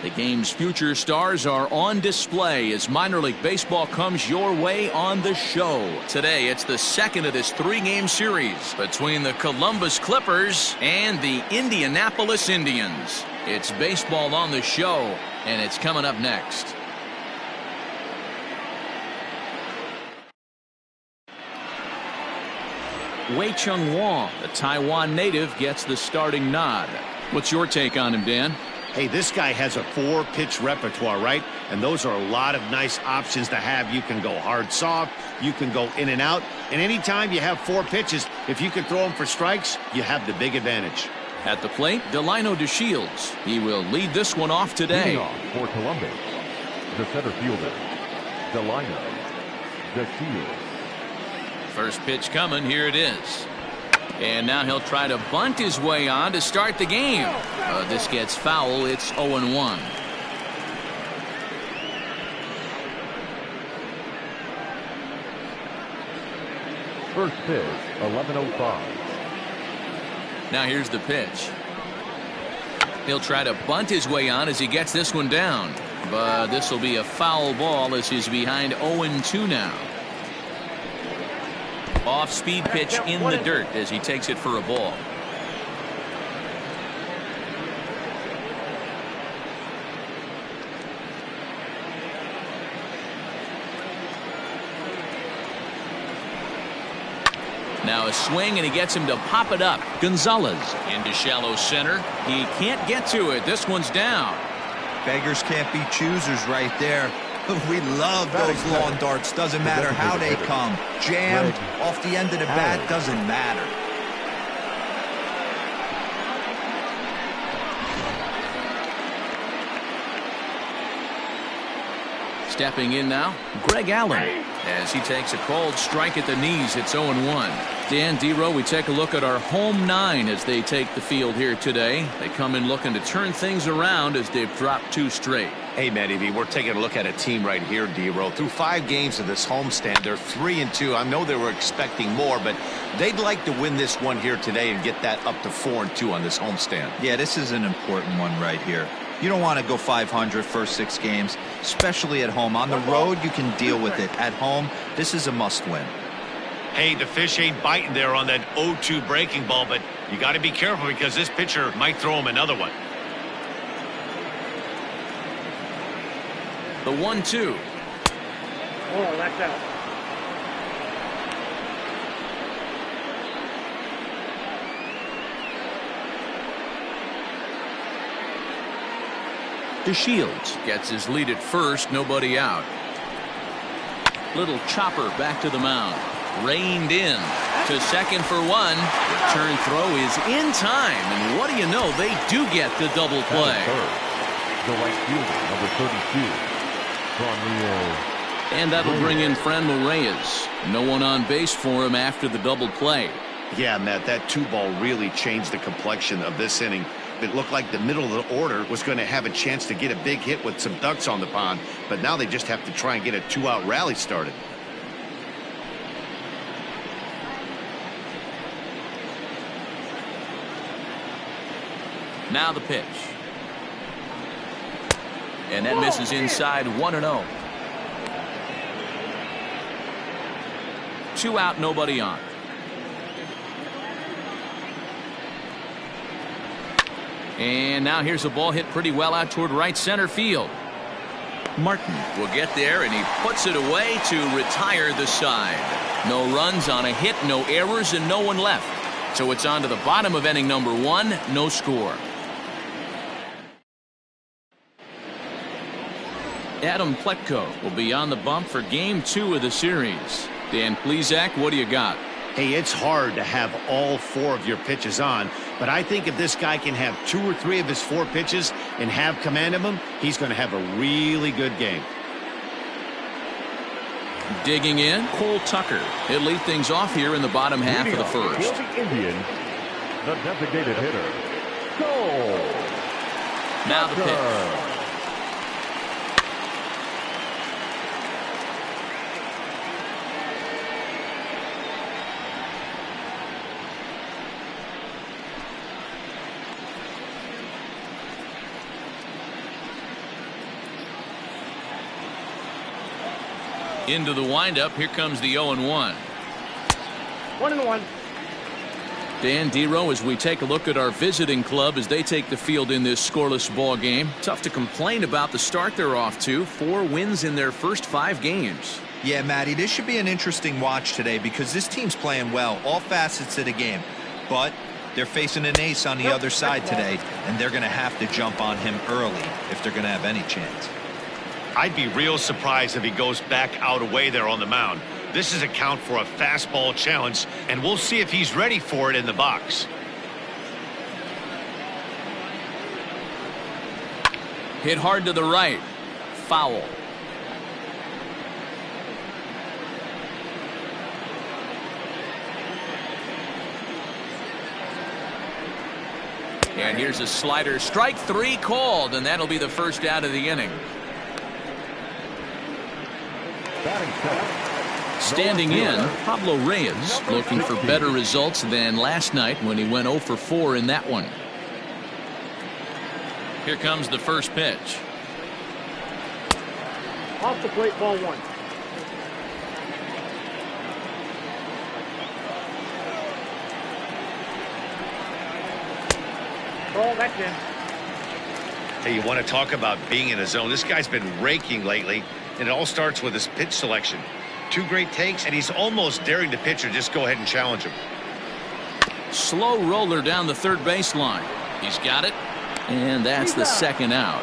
The game's future stars are on display as minor league baseball comes your way on the show. Today, it's the second of this three-game series between the Columbus Clippers and the Indianapolis Indians. It's baseball on the show, and it's coming up next. Wei-Chung Wong, the Taiwan native, gets the starting nod. What's your take on him, Dan? Hey, this guy has a 4-pitch repertoire, right? And those are a lot of nice options to have. You can go hard, soft. You can go in and out. And anytime you have 4 pitches, if you can throw them for strikes, you have the big advantage. At the plate, Delino DeShields. He will lead this one off today. Leading off for Columbus, the center fielder, Delino DeShields. First pitch coming. Here it is. And now he'll try to bunt his way on to start the game. This gets foul. It's 0-1. First pitch, 11:05. Now here's the pitch. He'll try to bunt his way on as he gets this one down. But this will be a foul ball as he's behind 0-2 now. Off-speed pitch in the dirt as he takes it for a ball. Now a swing, and he gets him to pop it up. Gonzalez into shallow center. He can't get to it. This one's down. Beggars can't be choosers right there. We love those lawn darts. Doesn't matter how they come. Jammed, off the end of the bat, doesn't matter. Stepping in now, Greg Allen, as he takes a called strike at the knees. It's 0-1. Dan Dero, we take a look at our home 9 as they take the field here today. They come in looking to turn things around as they've dropped 2 straight. Hey, Matty V, we're taking a look at a team right here, Dero. Through 5 games of this homestand, they're 3-2. I know they were expecting more, but they'd like to win this one here today and get that up to 4-2 on this homestand. Yeah, this is an important one right here. You don't want to go 500 first 6 games, especially at home. On the road, you can deal with it. At home, this is a must-win. Hey, the fish ain't biting there on that 0-2 breaking ball, but you got to be careful because this pitcher might throw him another one. The 1-2. Oh, that's out. DeShields gets his lead at first, nobody out. Little chopper back to the mound. Reined in to second for 1. Return throw is in time, and what do you know? They do get the double play. The right fielder, number 32, and that'll bring in Franmil Reyes. No one on base for him after the double play. Yeah, Matt, that 2-ball really changed the complexion of this inning. It looked like the middle of the order was going to have a chance to get a big hit with some ducks on the pond, but now they just have to try and get a 2-out rally started. Now the pitch. And that misses inside. 1-0. 2 out, nobody on. And now here's a ball hit pretty well out toward right center field. Martin will get there, and he puts it away to retire the side. No runs on a hit, no errors, and no one left. So it's on to the bottom of inning number 1, no score. Adam Pletko will be on the bump for game 2 of the series. Dan Plesac, what do you got? Hey, it's hard to have all 4 of your pitches on, but I think if this guy can have 2 or 3 of his 4 pitches and have command of them, he's going to have a really good game. Digging in, Cole Tucker. He'll lead things off here in the bottom half of the first. For the Indians, the designated hitter, Cole Now the pitch. Into the windup. Here comes the 0-1. 1-1. Dan Dero, as we take a look at our visiting club as they take the field in this scoreless ball game. Tough to complain about the start they're off to. 4 wins in their first 5 games. Yeah, Matty, this should be an interesting watch today because this team's playing well, all facets of the game. But they're facing an ace on the other side today, and they're going to have to jump on him early if they're going to have any chance. I'd be real surprised if he goes back out away there on the mound. This is a count for a fastball challenge, and we'll see if he's ready for it in the box. Hit hard to the right. Foul. And here's a slider. Strike 3 called, and that'll be the first out of the inning. Standing in, Pablo Reyes, looking for better results than last night when he went 0 for 4 in that one. Here comes the first pitch. Off the plate, ball 1. Ball, that's in. Hey, you want to talk about being in a zone? This guy's been raking lately, and it all starts with his pitch selection. 2 great takes, and he's almost daring the pitcher just go ahead and challenge him. Slow roller down the third baseline. He's got it, and that's the second out.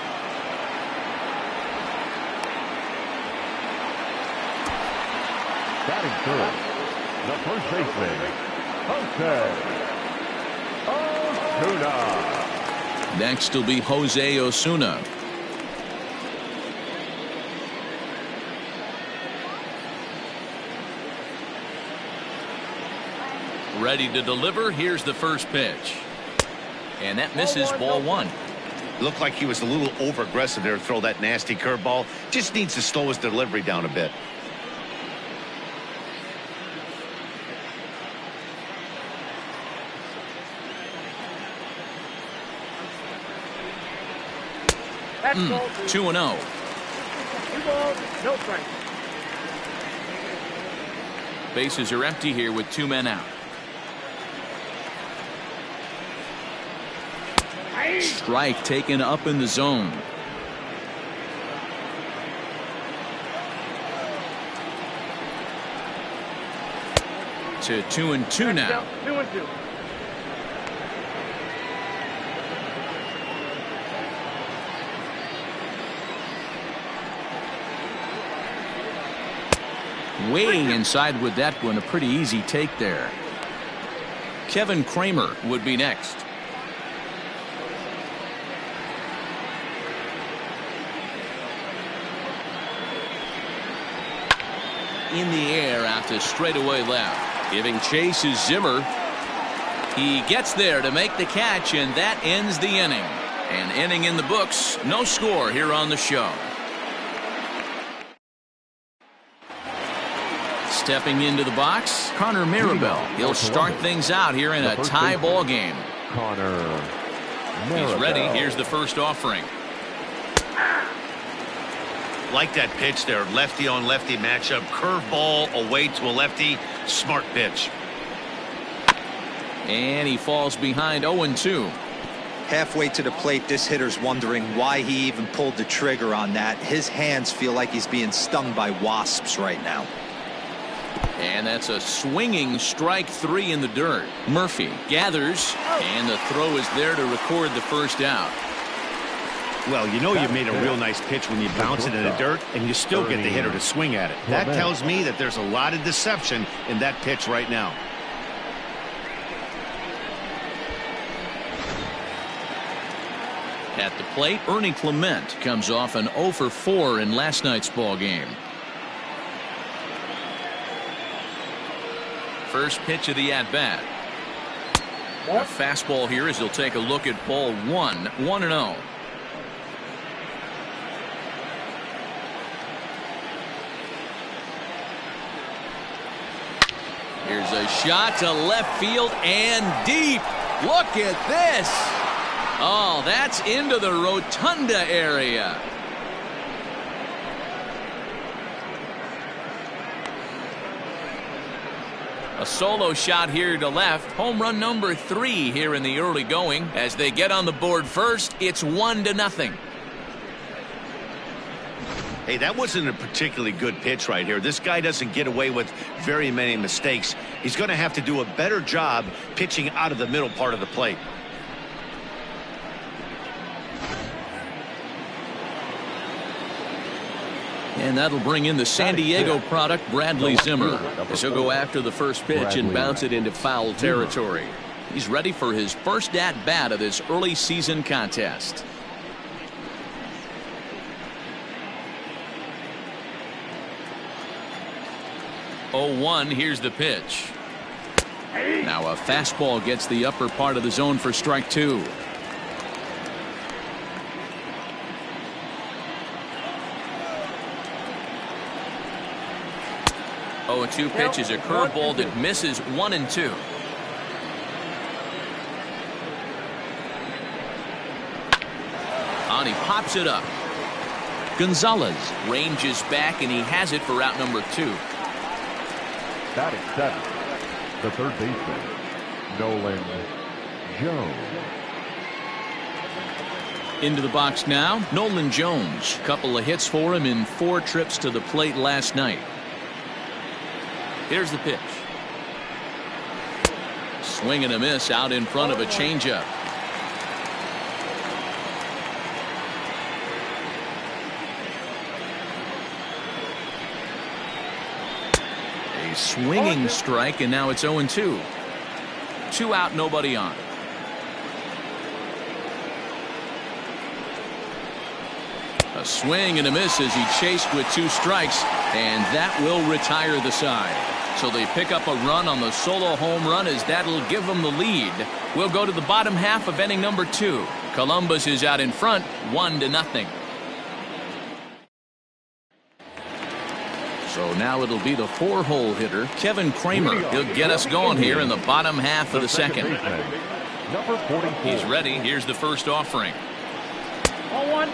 Batting third, the first baseman, Jose Osuna. Next will be Jose Osuna. Ready to deliver. Here's the first pitch. And that misses, ball 1. Looked like he was a little over aggressive there to throw that nasty curveball. Just needs to slow his delivery down a bit. That's ball 2. 2-0. 2 balls, no strikes. Bases are empty here with 2 men out. Strike taken up in the zone. To 2-2 now. 2-2. Way inside with that one. A pretty easy take there. Kevin Kramer would be next. In the air out to straightaway left. Giving chase is Zimmer. He gets there to make the catch, and that ends the inning. An inning in the books. No score here on the show. Stepping into the box, Connor Marabell. He'll start things out here in a tie ball game. Connor Marabell. He's ready. Here's the first offering. Like that pitch there, lefty on lefty matchup, curveball away to a lefty. Smart pitch. And he falls behind 0-2. Halfway to the plate, this hitter's wondering why he even pulled the trigger on that. His hands feel like he's being stung by wasps right now. And that's a swinging strike 3 in the dirt. Murphy gathers, and the throw is there to record the first out. Well, you know you made a real nice pitch when you bounce it in the dirt and you still get the hitter to swing at it. That tells me that there's a lot of deception in that pitch right now. At the plate, Ernie Clement comes off an 0 for 4 in last night's ball game. First pitch of the at-bat. A fastball here as he'll take a look at ball 1. 1-0. Here's a shot to left field and deep. Look at this. Oh, that's into the rotunda area. A solo shot here to left. Home run number 3 here in the early going. As they get on the board first, it's 1-0. Hey, that wasn't a particularly good pitch right here. This guy doesn't get away with very many mistakes. He's going to have to do a better job pitching out of the middle part of the plate. And that'll bring in the San Diego product, Bradley Zimmer, as he'll go after the first pitch and bounce it into foul territory. He's ready for his first at-bat of this early season contest. Oh, 1, here's the pitch. Now a fastball gets the upper part of the zone for strike 2. Oh, 2 pitches, a curveball that misses 1 and 2. And he pops it up. Gonzalez ranges back, and he has it for out number 2. Batting 7th, the third baseman, Nolan Jones. Into the box now, Nolan Jones. Couple of hits for him in 4 trips to the plate last night. Here's the pitch. Swing and a miss out in front of a changeup. A swinging strike, and now it's 0-2. 2 out, nobody on. A swing and a miss as he chased with 2 strikes, and that will retire the side. So they pick up a run on the solo home run, as that'll give them the lead. We'll go to the bottom half of inning number 2. Columbus is out in front, 1-0. So now it'll be the 4-hole hitter, Kevin Kramer. He'll get us going here in the bottom half of the second. Number 44. He's ready. Here's the first offering. 0-1.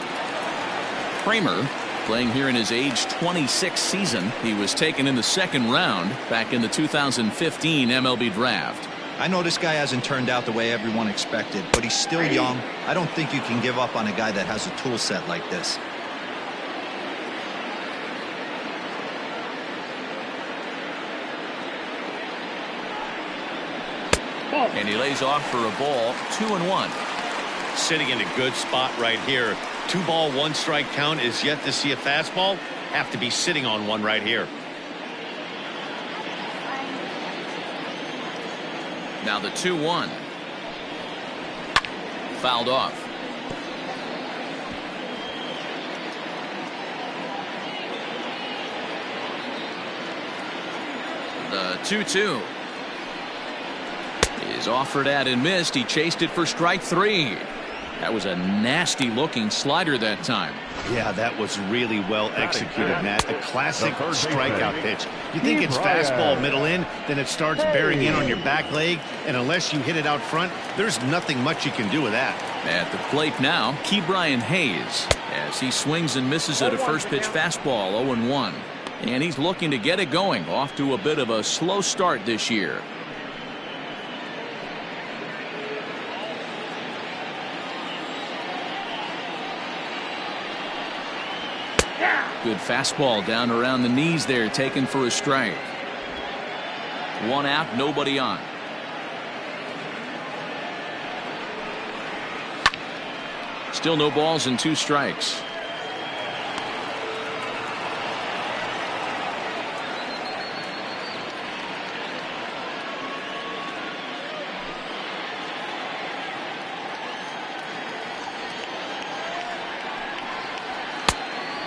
Kramer, playing here in his age 26 season. He was taken in the 2nd round back in the 2015 MLB draft. I know this guy hasn't turned out the way everyone expected, but he's still young. I don't think you can give up on a guy that has a tool set like this. And he lays off for a ball, 2-1. Sitting in a good spot right here. 2-ball, 1-strike count is yet to see a fastball. Have to be sitting on one right here. Now the 2-1. Fouled off. The 2-2. Is offered at and missed. He chased it for strike 3. That was a nasty looking slider that time. Yeah, that was really well executed, Matt. A classic strikeout pitch. You think it's fastball middle in, then it starts bearing in on your back leg, and unless you hit it out front, there's nothing much you can do with that. At the plate now, Ke'Bryan Hayes, as he swings and misses at a first pitch fastball, 0-1. And he's looking to get it going, off to a bit of a slow start this year. Good fastball down around the knees there, taken for a strike. 1 out, nobody on. Still no balls and 2 strikes.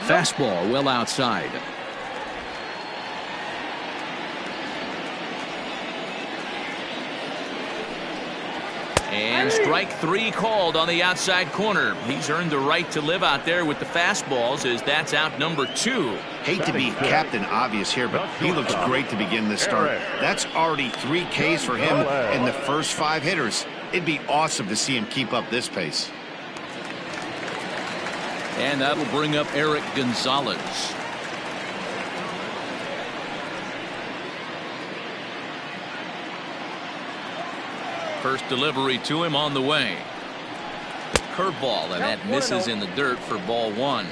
Fastball well outside. And strike 3 called on the outside corner. He's earned the right to live out there with the fastballs, as that's out number 2. Hate to be Captain Obvious here, but he looks great to begin this start. That's already 3 Ks for him in the first 5 hitters. It'd be awesome to see him keep up this pace. And that'll bring up Eric Gonzalez. First delivery to him on the way. Curveball, and that misses in the dirt for ball one.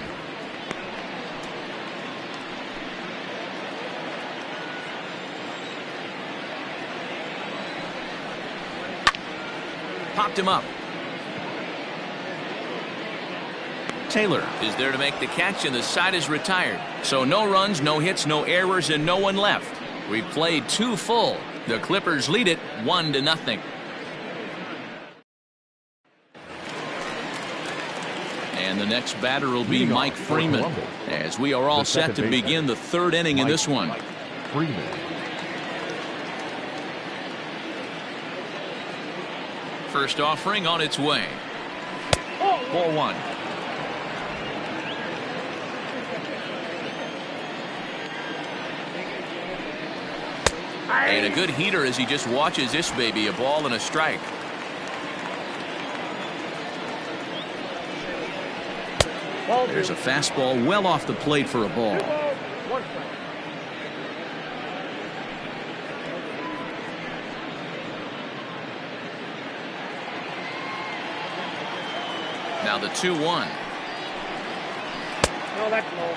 Popped him up. Taylor is there to make the catch, and the side is retired. So no runs, no hits, no errors, and no one left. We played 2 full. The Clippers lead it 1-0. And the next batter will be Mike Freeman, as we are all set to begin the 3rd inning in this one. Freeman. First offering on its way. Ball 1. And a good heater as he just watches this baby, a ball and a strike. There's a fastball well off the plate for a ball. Now the 2-1. No, that's low.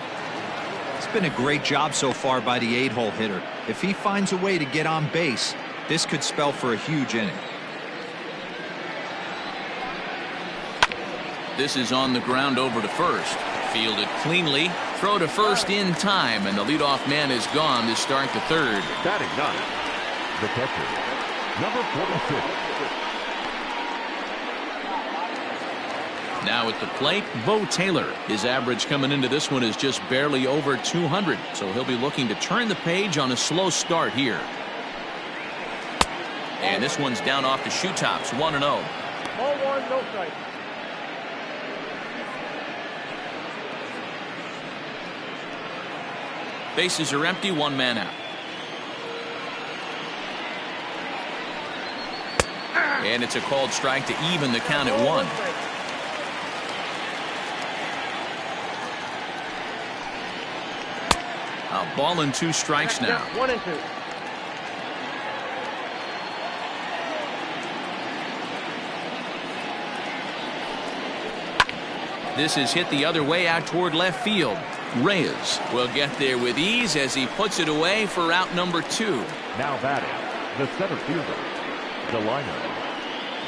It's been a great job so far by the 8-hole hitter. If he finds a way to get on base, this could spell for a huge inning. This is on the ground over to first. Fielded cleanly. Throw to first in time, and the leadoff man is gone to start the 3rd. Batting 9. The catcher, number 46. Now at the plate, Bo Taylor. His average coming into this one is just barely over 200, so he'll be looking to turn the page on a slow start here. And this one's down off the shoe tops, 1-0. Ball 1, no strike. Bases are empty, 1 man out. And it's a called strike to even the count at 1. A ball and 2 strikes now. 1 and 2. This is hit the other way out toward left field. Reyes will get there with ease as he puts it away for out number 2. Now batting, the center fielder, Delino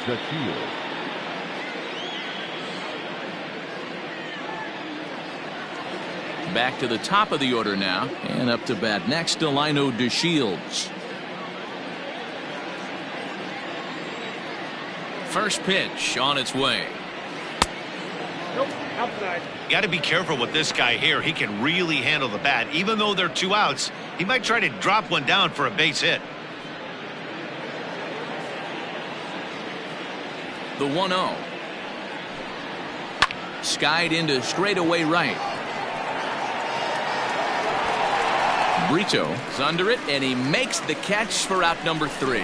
DeShields. Back to the top of the order now, and up to bat next, Delino DeShields. First pitch on its way. Nope, outside. You got to be careful with this guy here. He can really handle the bat. Even though they're 2 outs, he might try to drop one down for a base hit. The 1-0. Skied into straightaway right. Brito is under it, and he makes the catch for out number 3.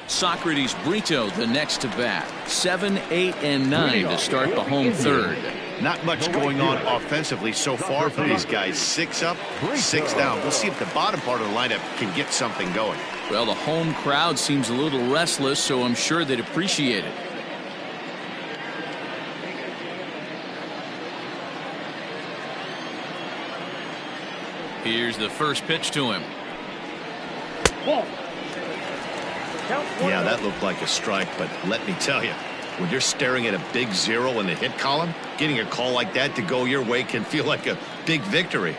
Socrates Brito the next to bat. 7, 8, and 9 to start the home 3rd. Not much going on offensively so far for these guys. 6 up, 6 down. We'll see if the bottom part of the lineup can get something going. Well, the home crowd seems a little restless, so I'm sure they'd appreciate it. Here's the first pitch to him. Ball. Yeah, that looked like a strike, but let me tell you, when you're staring at a big 0 in the hit column, getting a call like that to go your way can feel like a big victory.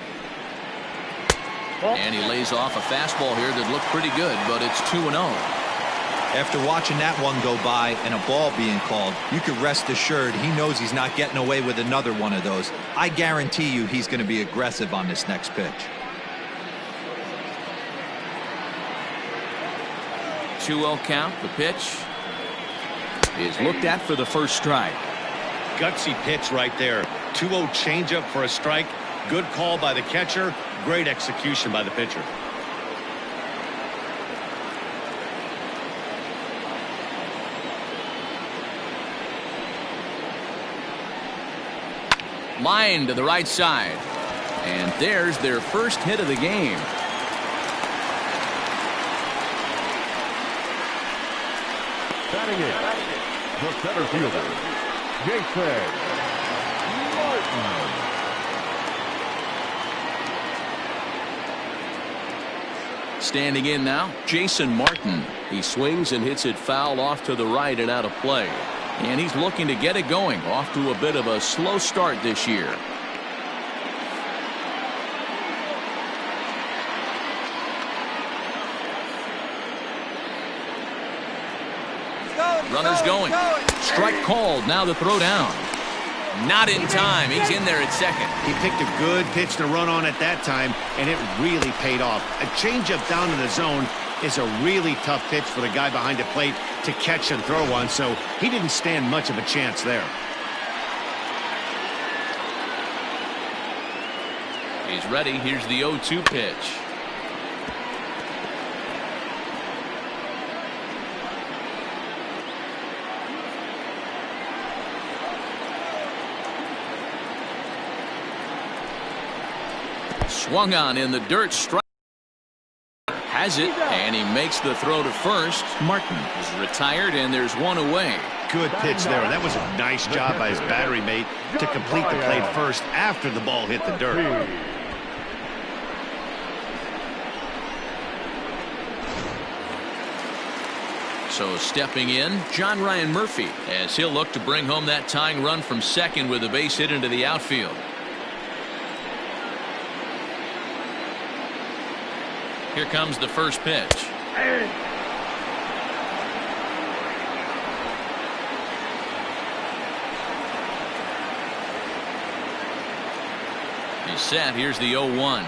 And he lays off a fastball here that looked pretty good, but it's 2-0. After watching that one go by and a ball being called, you could rest assured he knows he's not getting away with another one of those. I guarantee you he's going to be aggressive on this next pitch. 2-0 count. The pitch is looked at for the first strike. Gutsy pitch right there. 2-0 changeup for a strike. Good call by the catcher. Great execution by the pitcher. Line to the right side. And there's their first hit of the game. Batting in, the center fielder, Jason Martin. Standing in now, Jason Martin. He swings and hits it foul off to the right and out of play. And he's looking to get it going, off to a bit of a slow start this year. Runners going. Strike called. Now the throw down. Not in time. He's in there at second. He picked a good pitch to run on at that time, and it really paid off. A changeup down in the zone is a really tough pitch for the guy behind the plate to catch and throw on, so he didn't stand much of a chance there. He's ready. Here's the 0-2 pitch. Swung on in the dirt. Strike. Has it, and he makes the throw to first. Martin is retired, and there's one away. Good pitch there. That was a nice job by his battery mate to complete the play first after the ball hit the dirt. So stepping in, John Ryan Murphy, as he'll look to bring home that tying run from second with a base hit into the outfield. Here comes the first pitch. He's set. Here's the 0-1.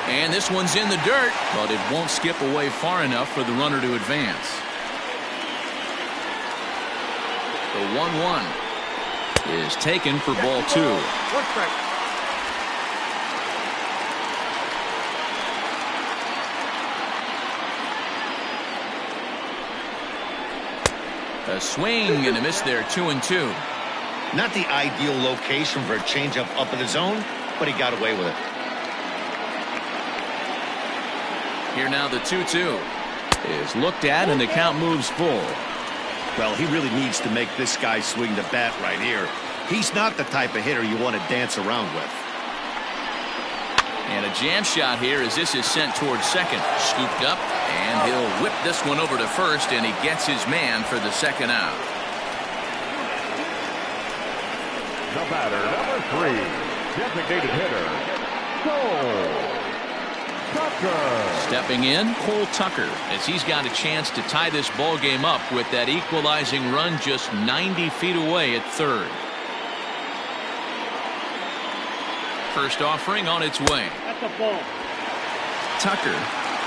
And this one's in the dirt, but it won't skip away far enough for the runner to advance. The 1-1 is taken for ball 2. A swing and a miss there, 2-2. Not the ideal location for a changeup up in the zone, but he got away with it. Here now the 2-2 is looked at and the count moves full. Well, he really needs to make this guy swing the bat right here. He's not the type of hitter you want to dance around with. And a jam shot here as this is sent towards second. Scooped up, and he'll whip this one over to first, and he gets his man for the second out. The batter, number 3, designated hitter, Cole Tucker. Stepping in, Cole Tucker, as he's got a chance to tie this ball game up with that equalizing run just 90 feet away at third. First offering on its way. That's a ball. Tucker,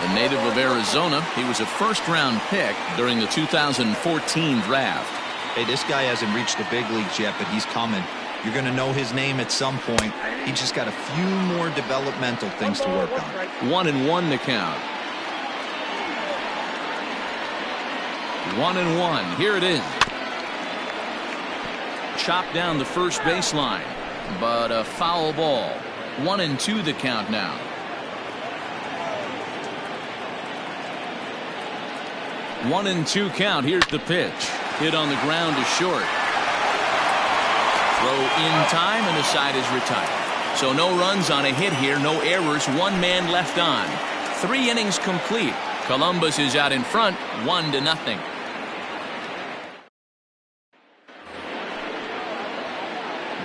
a native of Arizona, he was a first-round pick during the 2014 draft. Hey, this guy hasn't reached the big leagues yet, but he's coming. You're going to know his name at some point. He just got a few more developmental things to work on. 1-1 the count. 1-1. Here it is. Chopped down the first baseline, but a foul ball. 1-2 the count now. One and two count. Here's the pitch. Hit on the ground to short. Throw in time, and the side is retired. So no runs on a hit here, no errors, one man left on. 3 innings complete. Columbus is out in front, 1-0.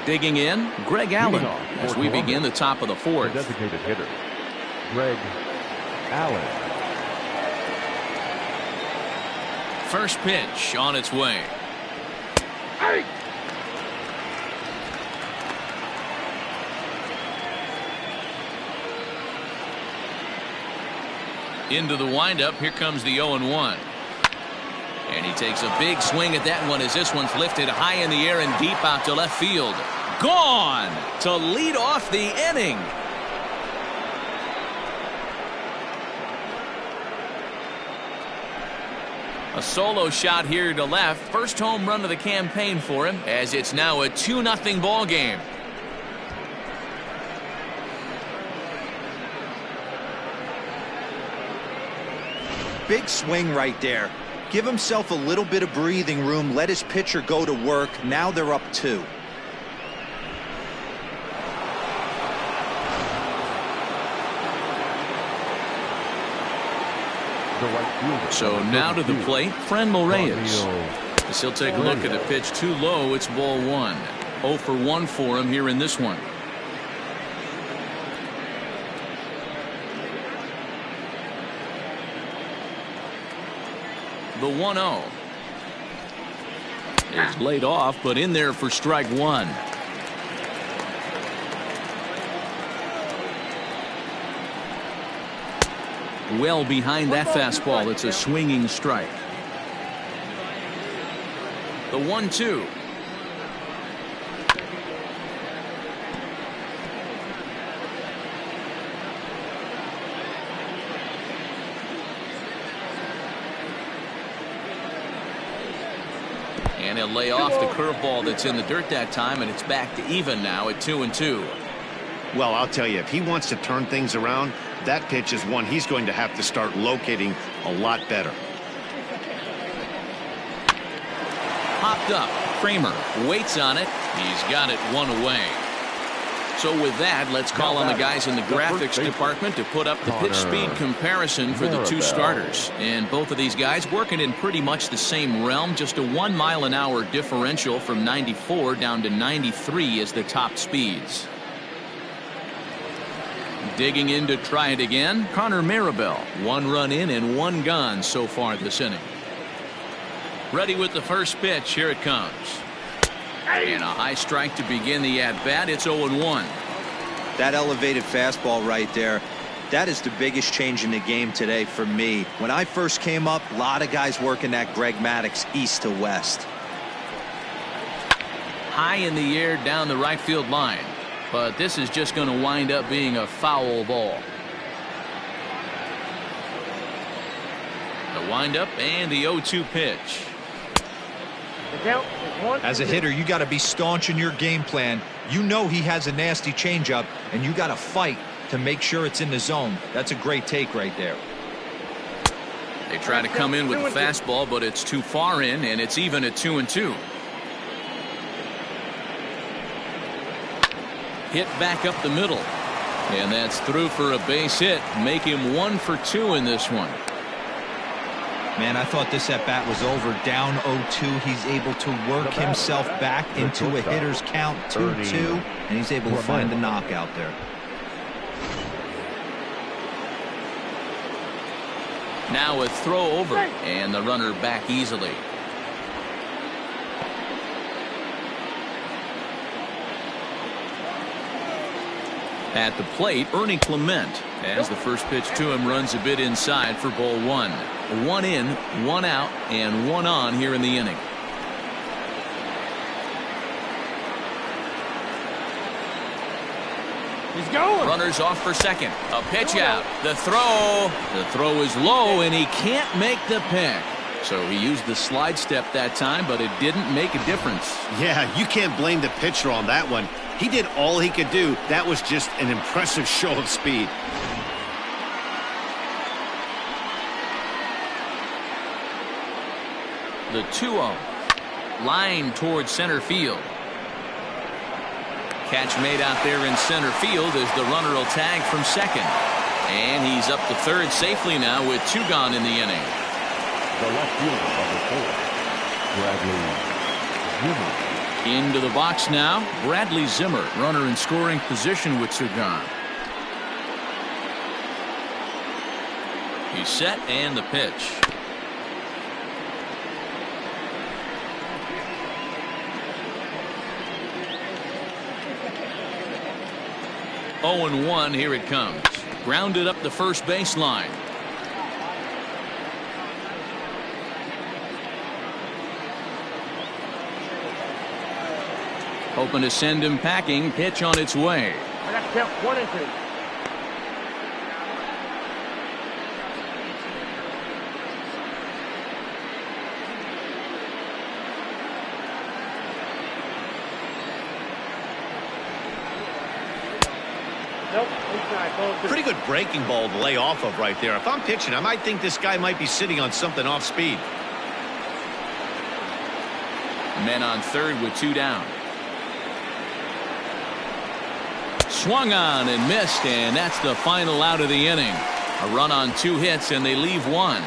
Digging in, Greg Allen, as we begin the top of the 4th. The designated hitter, Greg Allen. First pitch on its way. Hey! Into the windup. Here comes the 0-1. And he takes a big swing at that one as this one's lifted high in the air and deep out to left field. Gone to lead off the inning. A solo shot here to left. First home run of the campaign for him, as it's now a 2-0 ball game. Big swing right there. Give himself a little bit of breathing room. Let his pitcher go to work. Now they're up 2. So now to the plate, Franmil Reyes. As he'll take a look at the pitch too low, it's ball 1. 0 for 1 for him here in this one. The 1-0 is laid off, but in there for strike 1. Well behind that fastball. It's a swinging strike. The 1-2. And he'll lay off the curveball that's in the dirt that time, and it's back to even now at 2-2. Well, I'll tell you, if he wants to turn things around, that pitch is one he's going to have to start locating a lot better. Popped up. Kramer waits on it. He's got it 1 away. So with that, let's call on the guys in the graphics department to put up the pitch speed comparison for the 2 starters. And both of these guys working in pretty much the same realm. Just a 1 mile an hour differential from 94 down to 93 is the top speeds. Digging in to try it again, Connor Marabell. 1 run in and 1 gone so far this inning. Ready with the first pitch. Here it comes. And a high strike to begin the at-bat. It's 0-1. That elevated fastball right there, that is the biggest change in the game today for me. When I first came up, a lot of guys working that Greg Maddux east to west. High in the air down the right field line. But this is just going to wind up being a foul ball. The windup and the 0-2 pitch. As a hitter, you got to be staunch in your game plan. You know he has a nasty changeup, and you got to fight to make sure it's in the zone. That's a great take right there. They try to come in with the fastball, but it's too far in, and it's even at 2-2. Hit back up the middle, and that's through for a base hit. Make him 1 for 2 in this one. Man, I thought this at bat was over. Down 0-2. He's able to work himself back into a hitter's count 2-2, and he's able to find the knockout there. Now a throw over, and the runner back easily. At the plate, Ernie Clement, as the first pitch to him runs a bit inside for ball 1. 1 in, 1 out, and 1 on here in the inning. He's going. Runners off for second. A pitch out. The throw. The throw is low, and he can't make the pick. So he used the slide step that time, but it didn't make a difference. Yeah, you can't blame the pitcher on that one. He did all he could do. That was just an impressive show of speed. The 2-0. Line towards center field. Catch made out there in center field as the runner will tag from second. And he's up to third safely now with 2 gone in the inning. The left fielder, number 4, Bradley Zimmer. Into the box now, Bradley Zimmer, runner in scoring position with 2 gone. He's set and the pitch. Oh and 1, here it comes. Grounded up the first baseline. Hoping to send him packing. Pitch on its way. I got to count 1 and 2. Pretty good breaking ball to lay off of right there. If I'm pitching, I might think this guy might be sitting on something off speed. Men on third with 2 down. Swung on and missed, and that's the final out of the inning. A run on 2 hits, and they leave 1.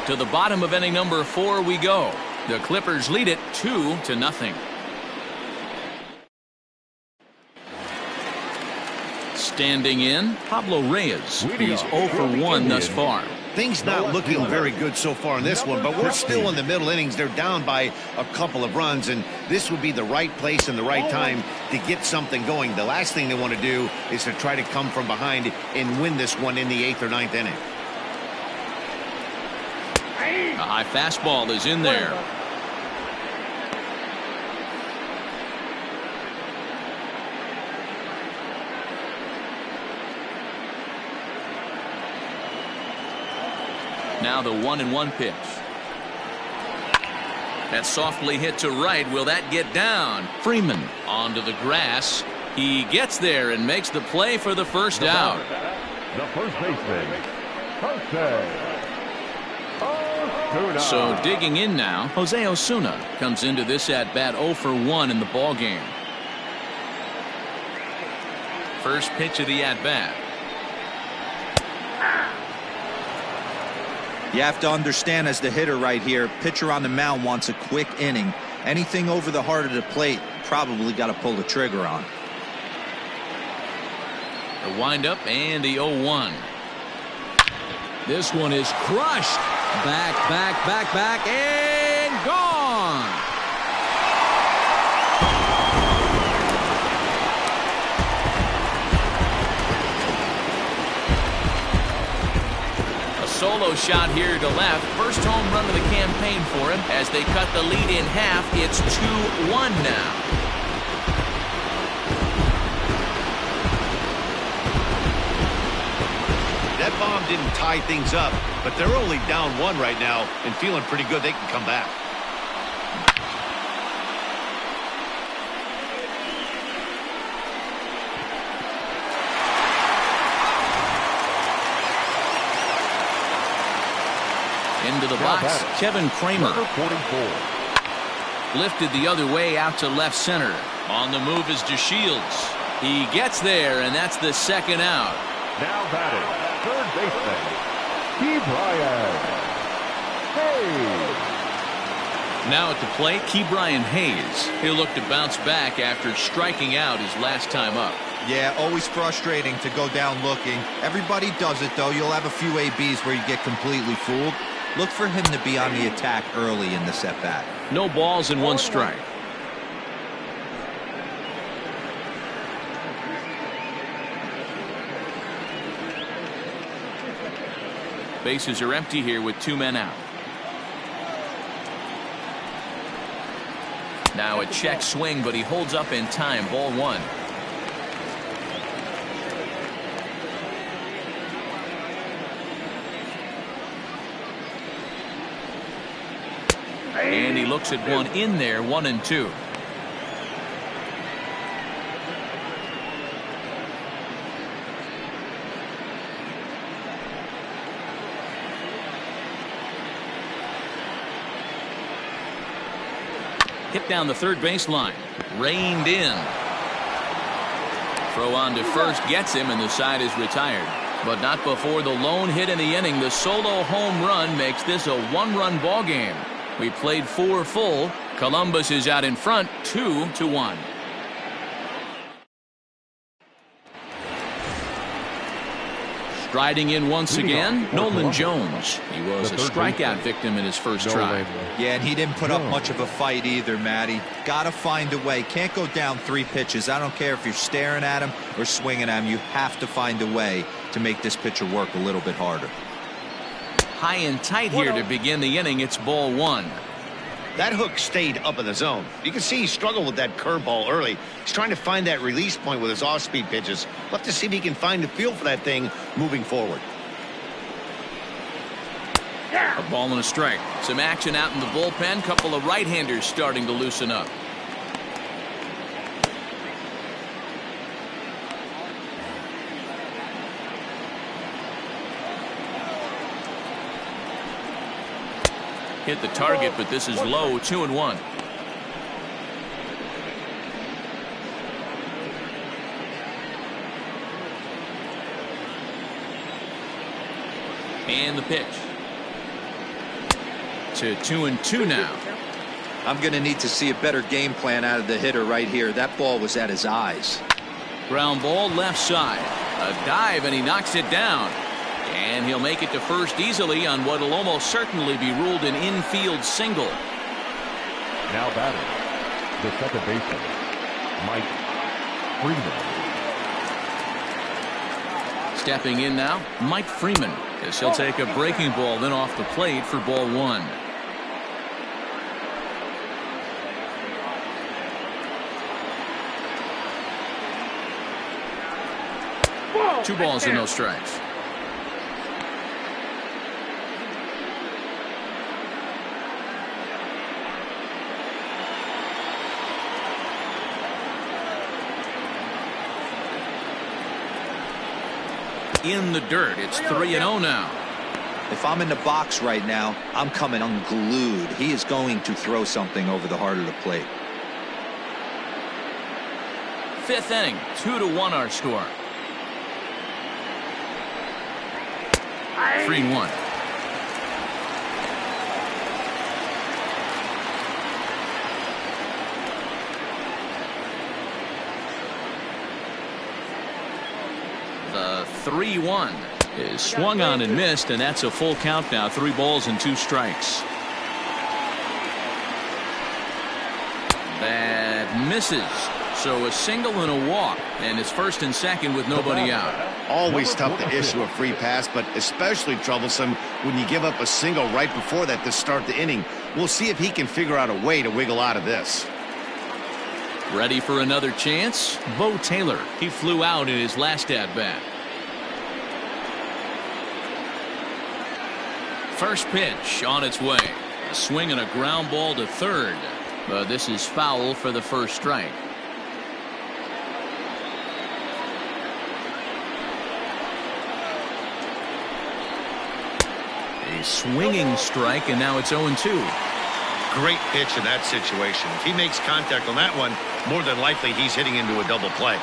To the bottom of inning number 4 we go. The Clippers lead it 2-0. Standing in, Pablo Reyes. He's 0 for 1 thus far. Things not looking very good so far in this one, but we're still in the middle innings. They're down by a couple of runs, and this would be the right place and the right time to get something going. The last thing they want to do is to try to come from behind and win this one in the 8th or 9th inning. A high fastball is in there. Now the 1-1 pitch. That's softly hit to right. Will that get down? Freeman onto the grass. He gets there and makes the play for the first out. The first baseman, Jose Osuna. So digging in now, Jose Osuna comes into this at bat 0 for 1 in the ball game. First pitch of the at bat. You have to understand, as the hitter right here, pitcher on the mound wants a quick inning. Anything over the heart of the plate, probably got to pull the trigger on. The windup and the 0-1. This one is crushed. Back, and gone. Solo shot here to left. First home run of the campaign for him as they cut the lead in half. It's 2-1 now. That bomb didn't tie things up, but they're only down 1 right now and feeling pretty good they can come back. Into the box, Kevin Kramer. Number 44. Lifted the other way out to left center. On the move is DeShields. He gets there, and that's the second out. Now batting, third baseman, Ke'Bryan Hayes. Now at the plate, Ke'Bryan Hayes. He'll look to bounce back after striking out his last time up. Yeah, always frustrating to go down looking. Everybody does it, though. You'll have a few ABs where you get completely fooled. Look for him to be on the attack early in the at-bat. No balls and 1 strike. Bases are empty here with 2 men out. Now a check swing, but he holds up in time. Ball 1. And he looks at one in there, 1-2. Hit down the third baseline. Reined in. Throw on to first gets him, and the side is retired. But not before the lone hit in the inning. The solo home run makes this a 1-run ball game. We played 4 full. Columbus is out in front, 2-1. Striding in once again, Nolan Jones. He was a strikeout victim in his first try. Yeah, and he didn't put up much of a fight either, Matty. Got to find a way. Can't go down 3 pitches. I don't care if you're staring at him or swinging at him. You have to find a way to make this pitcher work a little bit harder. High and tight here to begin the inning. It's ball 1. That hook stayed up in the zone. You can see he struggled with that curveball early. He's trying to find that release point with his off-speed pitches. We'll have to see if he can find a feel for that thing moving forward. A ball and a strike. Some action out in the bullpen. Couple of right-handers starting to loosen up. Hit the target, but this is low, 2-1. And the pitch. To 2-2 now. I'm going to need to see a better game plan out of the hitter right here. That ball was at his eyes. Ground ball left side. A dive, and he knocks it down. And he'll make it to first easily on what will almost certainly be ruled an infield single. Now batting, the second baseman, Mike Freeman. Stepping in now, Mike Freeman, as he'll take a breaking ball then off the plate for ball one. Two balls and no strikes. In the dirt, it's 3-0 now. If I'm in the box right now, I'm coming unglued. He is going to throw something over the heart of the plate. Fifth inning, 2-1 our score. 3-1. The 3-1 is swung on and missed, and that's a full count now. 3 balls and 2 strikes. That misses. So a single and a walk, and it's first and second with nobody out. Always tough to issue a free pass, but especially troublesome when you give up a single right before that to start the inning. We'll see if he can figure out a way to wiggle out of this. Ready for another chance? Bo Taylor. He flew out in his last at-bat. First pitch on its way. A swing and a ground ball to third. But this is foul for the first strike. A swinging strike, and now it's 0-2. Great pitch in that situation. If he makes contact on that one, more than likely he's hitting into a double play.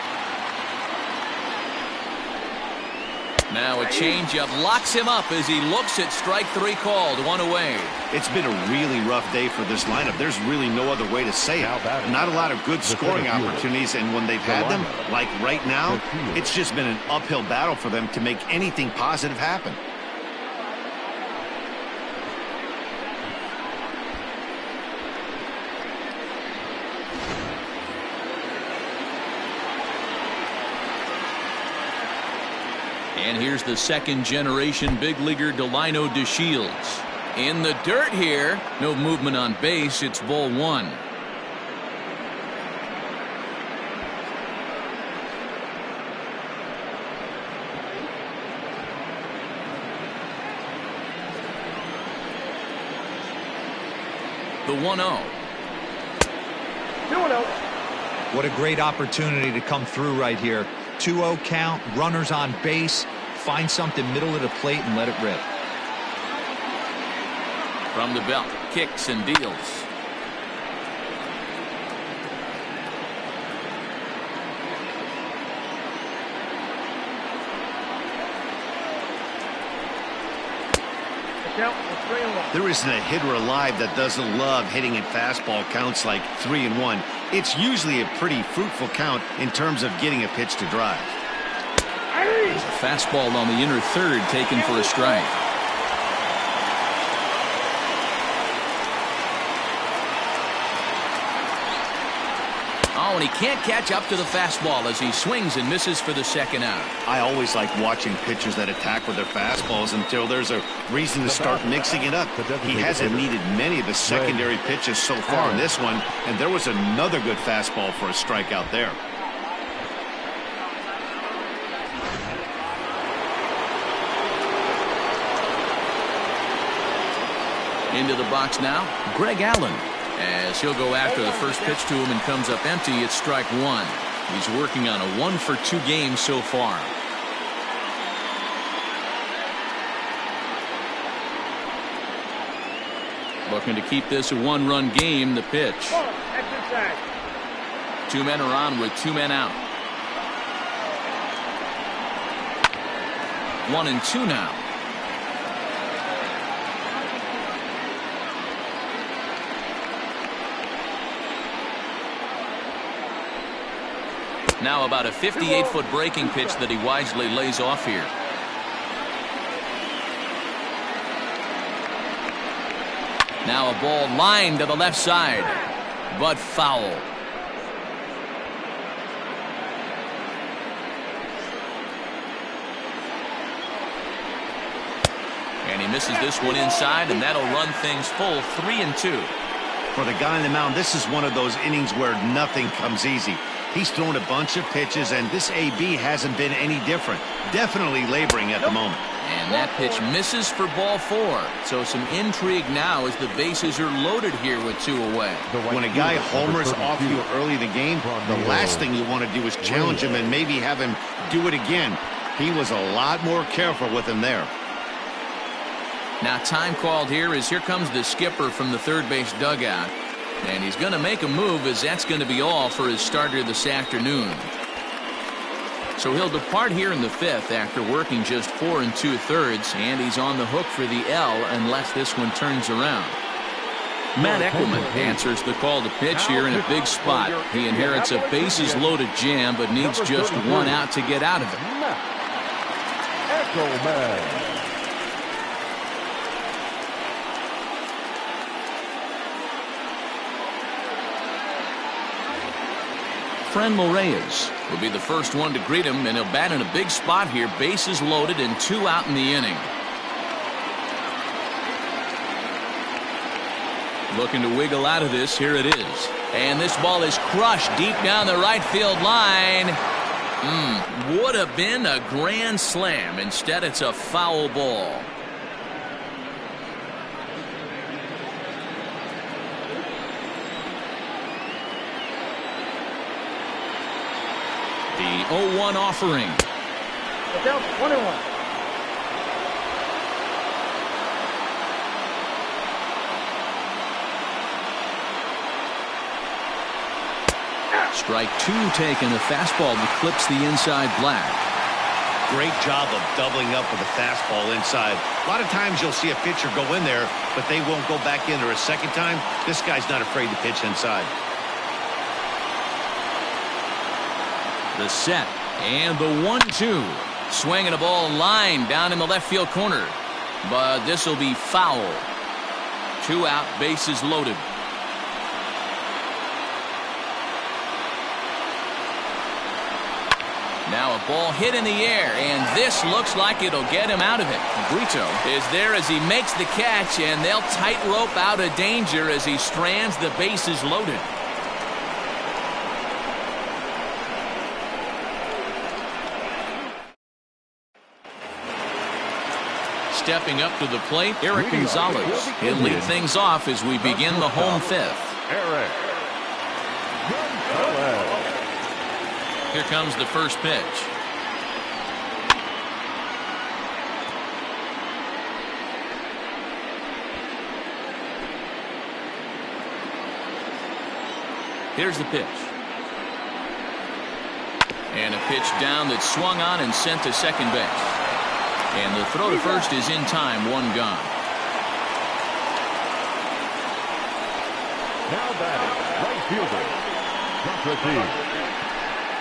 Now a changeup locks him up as he looks at strike 3 called. 1 away. It's been a really rough day for this lineup. There's really no other way to say it. Not a lot of good scoring opportunities, and when they've had them, like right now, it's just been an uphill battle for them to make anything positive happen. And here's the second-generation big leaguer Delino DeShields. In the dirt here. No movement on base. It's ball 1. The 1-0. 2-0. What a great opportunity to come through right here. 2-0 count, runners on base. Find something middle of the plate and let it rip. From the belt, kicks and deals. There isn't a hitter alive that doesn't love hitting in fastball counts like 3-1. It's usually a pretty fruitful count in terms of getting a pitch to drive. There's a fastball on the inner third taken for a strike. Oh, and he can't catch up to the fastball as he swings and misses for the second out. I always like watching pitchers that attack with their fastballs until there's a reason to start mixing it up. He hasn't needed many of the secondary pitches so far in this one, and there was another good fastball for a strikeout there. Into the box now, Greg Allen. As he'll go after the first pitch to him and comes up empty, it's strike 1. He's working on a 1-for-2 game so far. Looking to keep this a one-run game. The pitch. Ball, that's inside. 2 men are on with 2 men out. 1-2 now. Now about a 58-foot breaking pitch that he wisely lays off here. Now a ball lined to the left side, but foul. And he misses this one inside, and that'll run things full 3-2. For the guy on the mound, this is one of those innings where nothing comes easy. He's thrown a bunch of pitches, and this AB hasn't been any different. Definitely laboring at the moment. And that pitch misses for ball 4. So some intrigue now as the bases are loaded here with 2 away. When a guy homers off you early in the game, the last thing you want to do is challenge him and maybe have him do it again. He was a lot more careful with him there. Now time called here as here comes the skipper from the third base dugout. And he's going to make a move, as that's going to be all for his starter this afternoon. So he'll depart here in the 5th after working just 4 2/3, and he's on the hook for the L unless this one turns around. Matt Eckelman answers the call to pitch here in a big spot. He inherits a bases loaded jam, but needs just 1 out to get out of it. Eckelman. Franmil Reyes will be the first one to greet him, and he'll bat in a big spot here. Bases loaded and 2 out in the inning. Looking to wiggle out of this. Here it is. And this ball is crushed deep down the right field line. Would have been a grand slam. Instead, it's a foul ball. The 0-1 offering. Look out, 1-1. Strike 2 taken. A fastball that clips the inside black. Great job of doubling up with a fastball inside. A lot of times you'll see a pitcher go in there, but they won't go back in there a second time. This guy's not afraid to pitch inside. The set and the 1-2. Swinging a ball line down in the left field corner. But this will be foul. 2 out, bases loaded. Now a ball hit in the air, and this looks like it'll get him out of it. Brito is there as he makes the catch, and they'll tightrope out of danger as he strands the bases loaded. Stepping up to the plate, Eric Gonzalez. He'll lead things off as we begin the home 5th. Eric Gonzalez. Here comes the first pitch. Here's the pitch. And a pitch down that's swung on and sent to second base. And the throw to first is in time, 1 gone. Now batting, right fielder, Socrates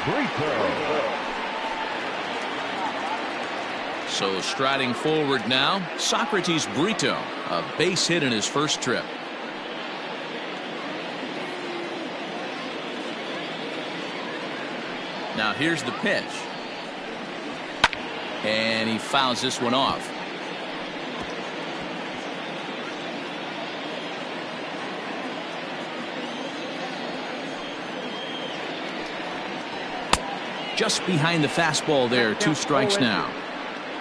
Brito. So striding forward now, Socrates Brito, a base hit in his first trip. Now here's the pitch. And he fouls this one off. Just behind the fastball there, 2 strikes now.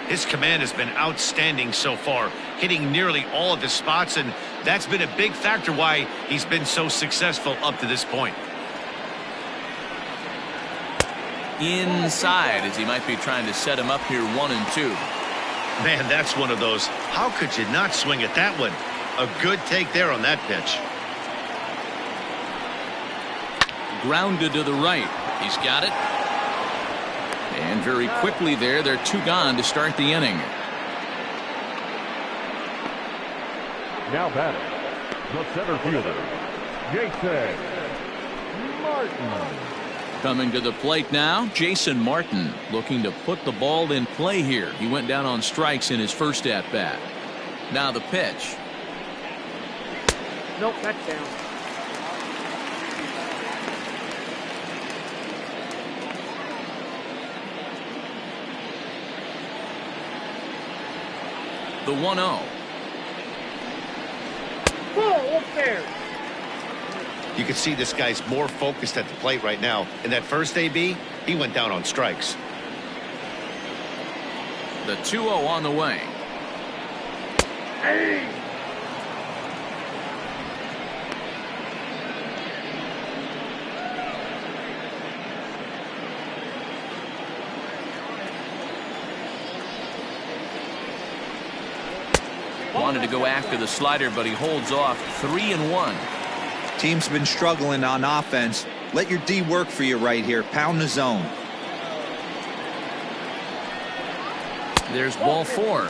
His command has been outstanding so far, hitting nearly all of his spots, and that's been a big factor why he's been so successful up to this point. Inside as he might be trying to set him up here, 1-2. Man, that's one of those. How could you not swing at that one? A good take there on that pitch. Grounded to the right. He's got it. And very quickly there, they're 2 gone to start the inning. Now batting, the center fielder, Jason Martin. Coming to the plate now, Jason Martin, looking to put the ball in play here. He went down on strikes in his first at-bat. Now the pitch. Nope, that's down. The 1-0. Whoa, up there. You can see this guy's more focused at the plate right now. In that first AB, he went down on strikes. The 2-0 on the way. Hey. Wanted to go after the slider, but he holds off. 3-1. Team's been struggling on offense. Let your D work for you right here. Pound the zone. There's ball 4.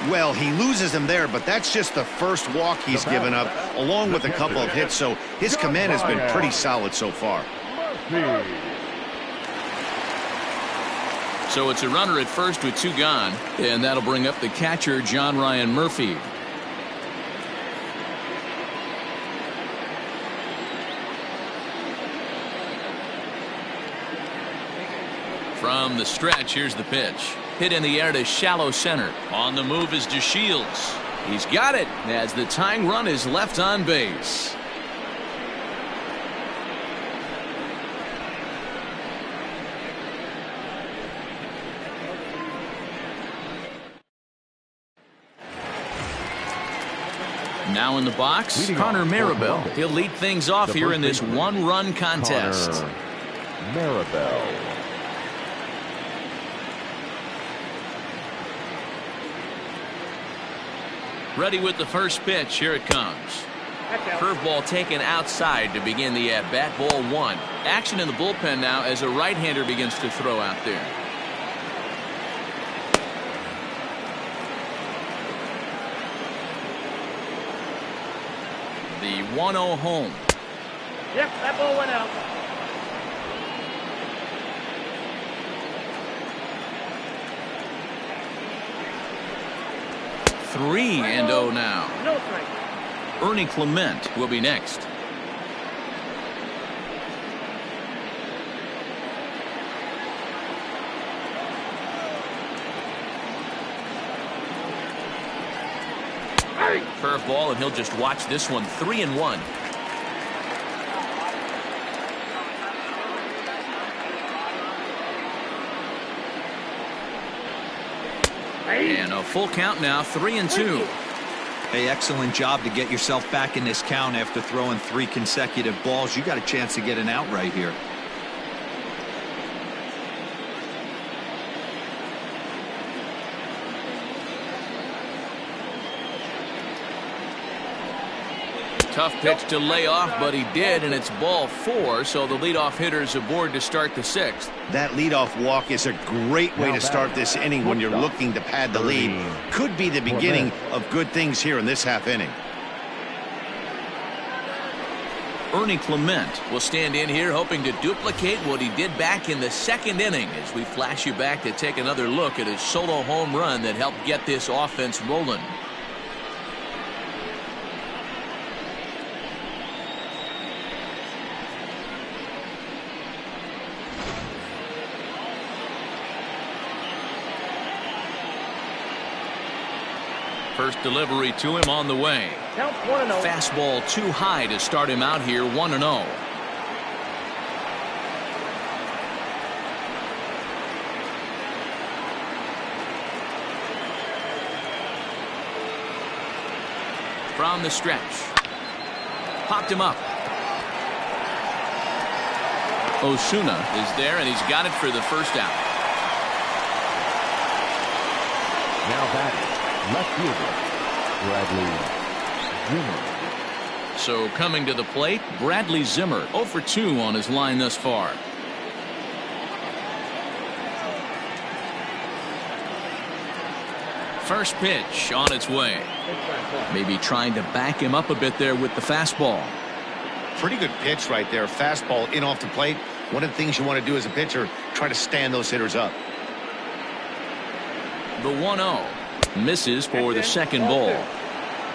Well, he loses him there, but that's just the first walk he's given up, along with a couple of hits, so his command has been pretty solid so far. So it's a runner at first with 2 gone, and that'll bring up the catcher, John Ryan Murphy. From the stretch, here's the pitch. Hit in the air to shallow center. On the move is DeShields. He's got it as the tying run is left on base. Now in the box, Leading Connor off for Maribel. Columbus, He'll lead things off the here first in this baseman, one-run contest. Connor Maribel. Ready with the first pitch. Here it comes. That's out. Curveball taken outside to begin the at-bat. Ball 1. Action in the bullpen now as a right-hander begins to throw out there. The 1-0 home. Yep, that ball went out. Three and 0 now. No strike. Ernie Clement will be next. Curveball, and he'll just watch this one. 3-1. And a full count now. 3-2. Hey, excellent job to get yourself back in this count after throwing 3 consecutive balls. You got a chance to get an out right here. Tough pitch to lay off, but he did, and it's ball 4, so the leadoff hitter's aboard to start the 6th. That leadoff walk is a great way to start this inning when you're looking to pad the lead. Could be the beginning of good things here in this half inning. Ernie Clement will stand in here hoping to duplicate what he did back in the 2nd inning as we flash you back to take another look at his solo home run that helped get this offense rolling. First delivery to him on the way. Count 1-0. Fastball too high to start him out here. 1-0. From the stretch. Popped him up. Osuna is there, and he's got it for the first out. Now batting, Left fielder, Bradley Zimmer. So coming to the plate, Bradley Zimmer, 0 for 2 on his line thus far. First pitch on its way. Maybe trying to back him up a bit there with the fastball. Pretty good pitch right there. Fastball in off the plate. One of the things you want to do as a pitcher, try to stand those hitters up. The 1-0 misses for the second ball.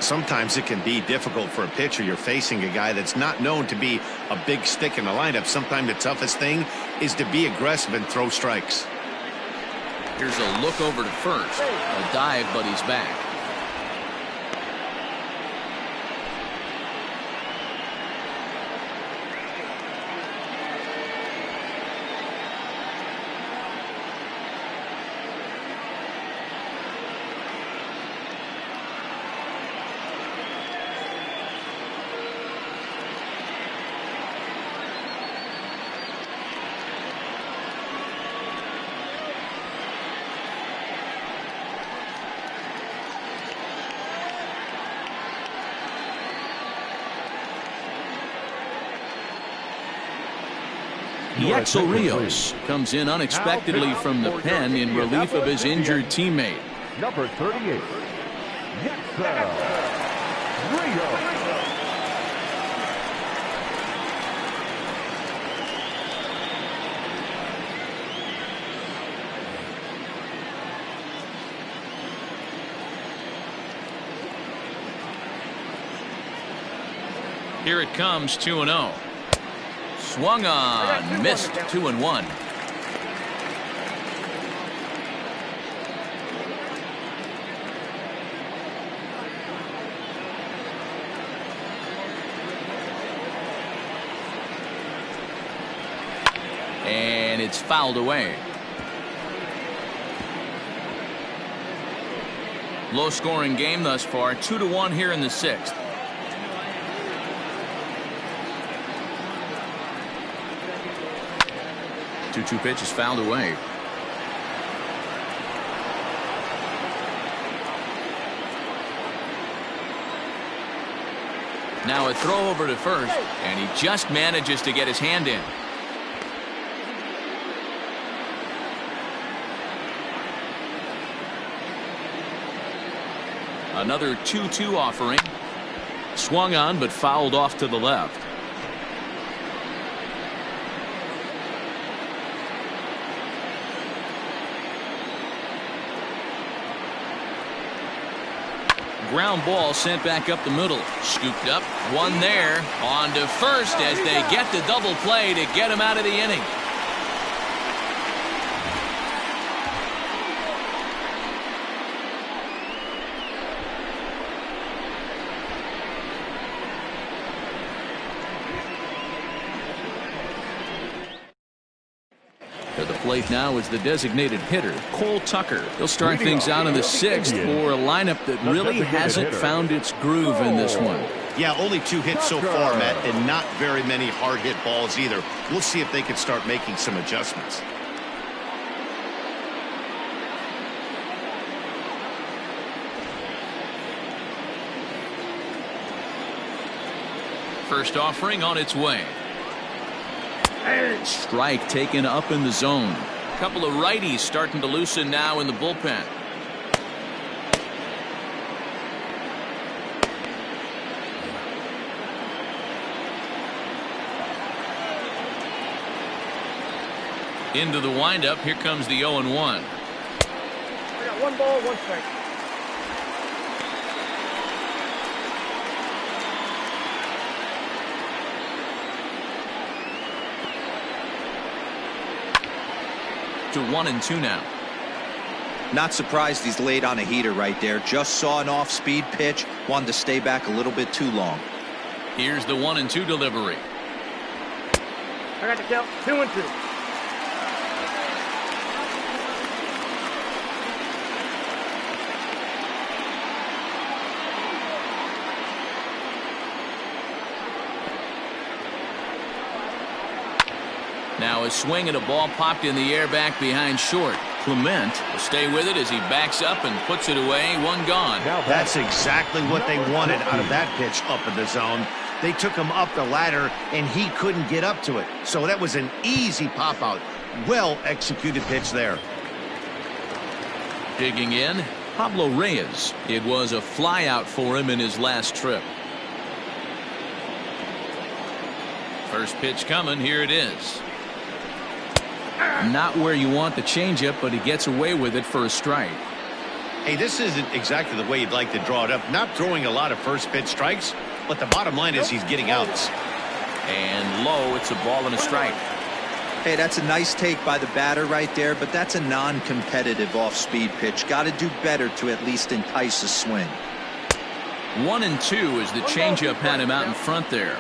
Sometimes it can be difficult for a pitcher. You're facing a guy that's not known to be a big stick in the lineup. Sometimes the toughest thing is to be aggressive and throw strikes. Here's a look over to first. A dive, but he's back. Yaxel Rios comes in unexpectedly from the pen in relief of his injured teammate. Number 38, Yaxel Rios. Here it comes, 2-0. Swung on, missed, 2-1. And it's fouled away. Low scoring game thus far, 2-1 here in the 6th. 2-2 pitch is fouled away. Now a throw over to first, and he just manages to get his hand in. Another 2-2 offering. Swung on, but fouled off to the left. Ground ball sent back up the middle. Scooped up, one there. On to first as they get the double play to get him out of the inning. To the plate now is the designated hitter, Cole Tucker. He'll start things out in the 6th for a lineup that really hasn't found its groove in this one. Yeah, only 2 hits so far, Matt, and not very many hard hit balls either. We'll see if they can start making some adjustments. First offering on its way. Strike taken up in the zone. A couple of righties starting to loosen now in the bullpen. Into the windup. Here comes the 0-1. I got 1 ball, 1 strike. To 1-2 now. Not surprised he's laid on a heater right there. Just saw an off-speed pitch. Wanted to stay back a little bit too long. Here's the 1-2 delivery. I got the count, 2-2. Now a swing and a ball popped in the air back behind short. Clement will stay with it as he backs up and puts it away. One gone. That's exactly what they wanted out of that pitch up in the zone. They took him up the ladder, and he couldn't get up to it. So that was an easy pop-out. Well-executed pitch there. Digging in, Pablo Reyes. It was a flyout for him in his last trip. First pitch coming. Here it is. Not where you want the changeup, but he gets away with it for a strike. Hey, this isn't exactly the way you'd like to draw it up. Not throwing a lot of first pitch strikes, but the bottom line is he's getting outs. And low, it's a ball and a strike. Hey, that's a nice take by the batter right there, but that's a non-competitive off-speed pitch. Got to do better to at least entice a swing. 1-2 as the changeup had him out in front there.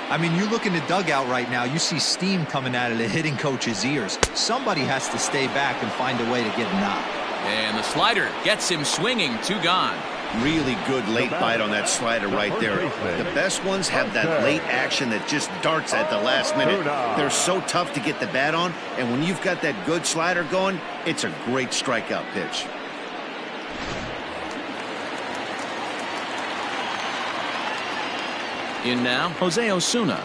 I mean, you look in the dugout right now, you see steam coming out of the hitting coach's ears. Somebody has to stay back and find a way to get a knock. And the slider gets him swinging. 2 gone. Really good late bite on that slider right there. The best ones have that late action that just darts at the last minute. They're so tough to get the bat on, and when you've got that good slider going, it's a great strikeout pitch. In now, Jose Osuna.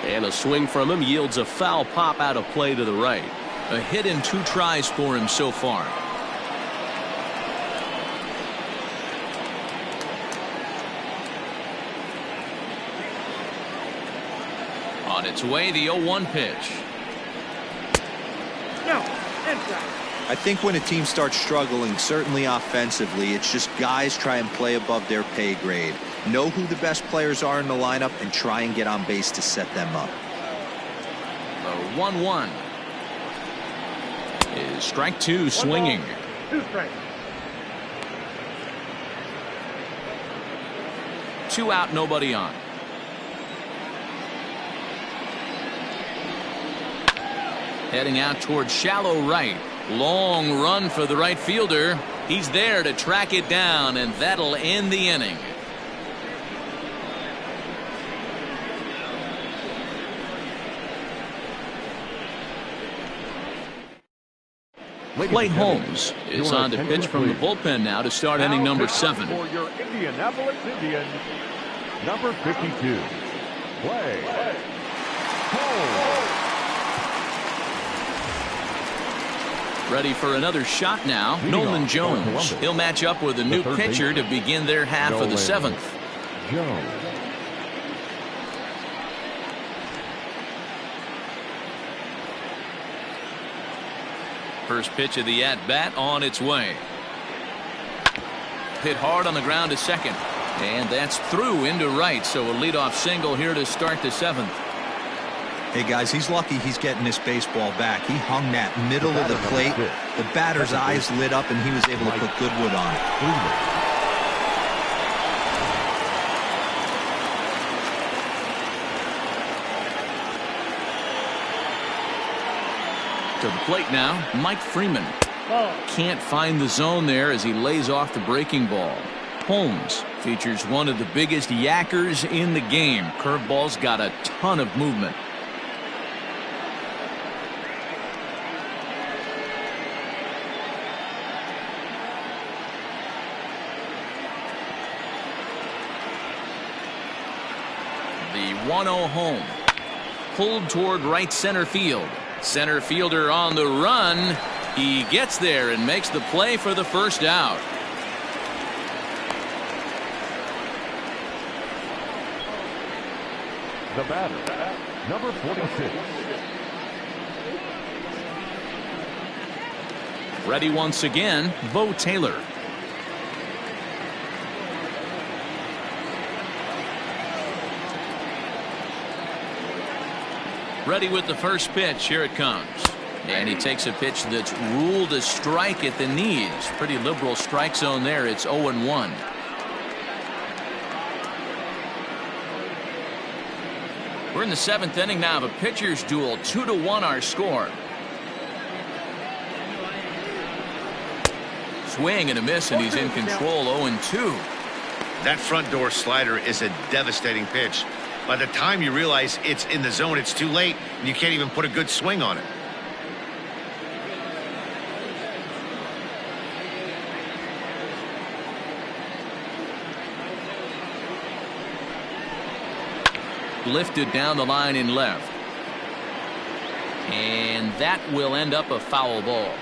And a swing from him yields a foul pop out of play to the right. A hit in 2 tries for him so far. On its way, the 0-1 pitch. No, inside. I think when a team starts struggling, certainly offensively, it's just guys try and play above their pay grade. Know who the best players are in the lineup and try and get on base to set them up. The 1-1 is strike 2 swinging. 2 strikes. 2 out, nobody on. Heading out towards shallow right. Long run for the right fielder. He's there to track it down, and that'll end the inning. Clay Holmes is on to pitch from the bullpen now to start inning number 7. For your Indianapolis Indians, number 52, Clay Holmes. Ready for another shot now. Nolan Jones. He'll match up with a new pitcher to begin their half of the 7th. Jones. First pitch of the at-bat on its way. Hit hard on the ground to second. And that's through into right, so a leadoff single here to start the 7th. Hey guys, he's lucky he's getting this baseball back. He hung that middle of the plate. The batter's eyes lit up and he was able to put good wood on it. To the plate now, Mike Freeman. Can't find the zone there as he lays off the breaking ball. Holmes features one of the biggest yackers in the game. Curveball's got a ton of movement. The 1-0 home. Pulled toward right center field. Center fielder on the run. He gets there and makes the play for the first out. The batter, number 46. Ready once again, Bo Taylor. Ready with the first pitch. Here it comes. And he takes a pitch that's ruled a strike at the knees. Pretty liberal strike zone there. It's 0-1. We're in the 7th inning now of a pitcher's duel. 2-1 our score. Swing and a miss, and he's in control. 0-2. That front door slider is a devastating pitch. By the time you realize it's in the zone, it's too late, and you can't even put a good swing on it. lifted down the line in left. And that will end up a foul ball.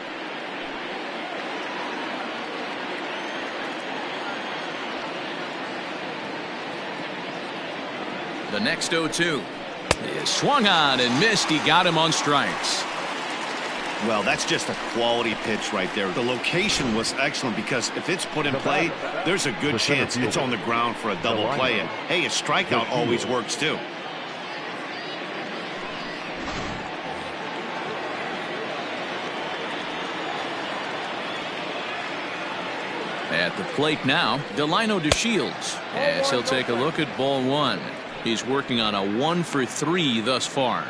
The next 0-2 is swung on and missed. He got him on strikes. Well, that's just a quality pitch right there. The location was excellent because if it's put in play, there's a good chance it's on the ground for a double play. And, hey, a strikeout always works, too. At the plate now, Delino DeShields, as he'll take a look at ball one. He's working on a 1-for-3 thus far.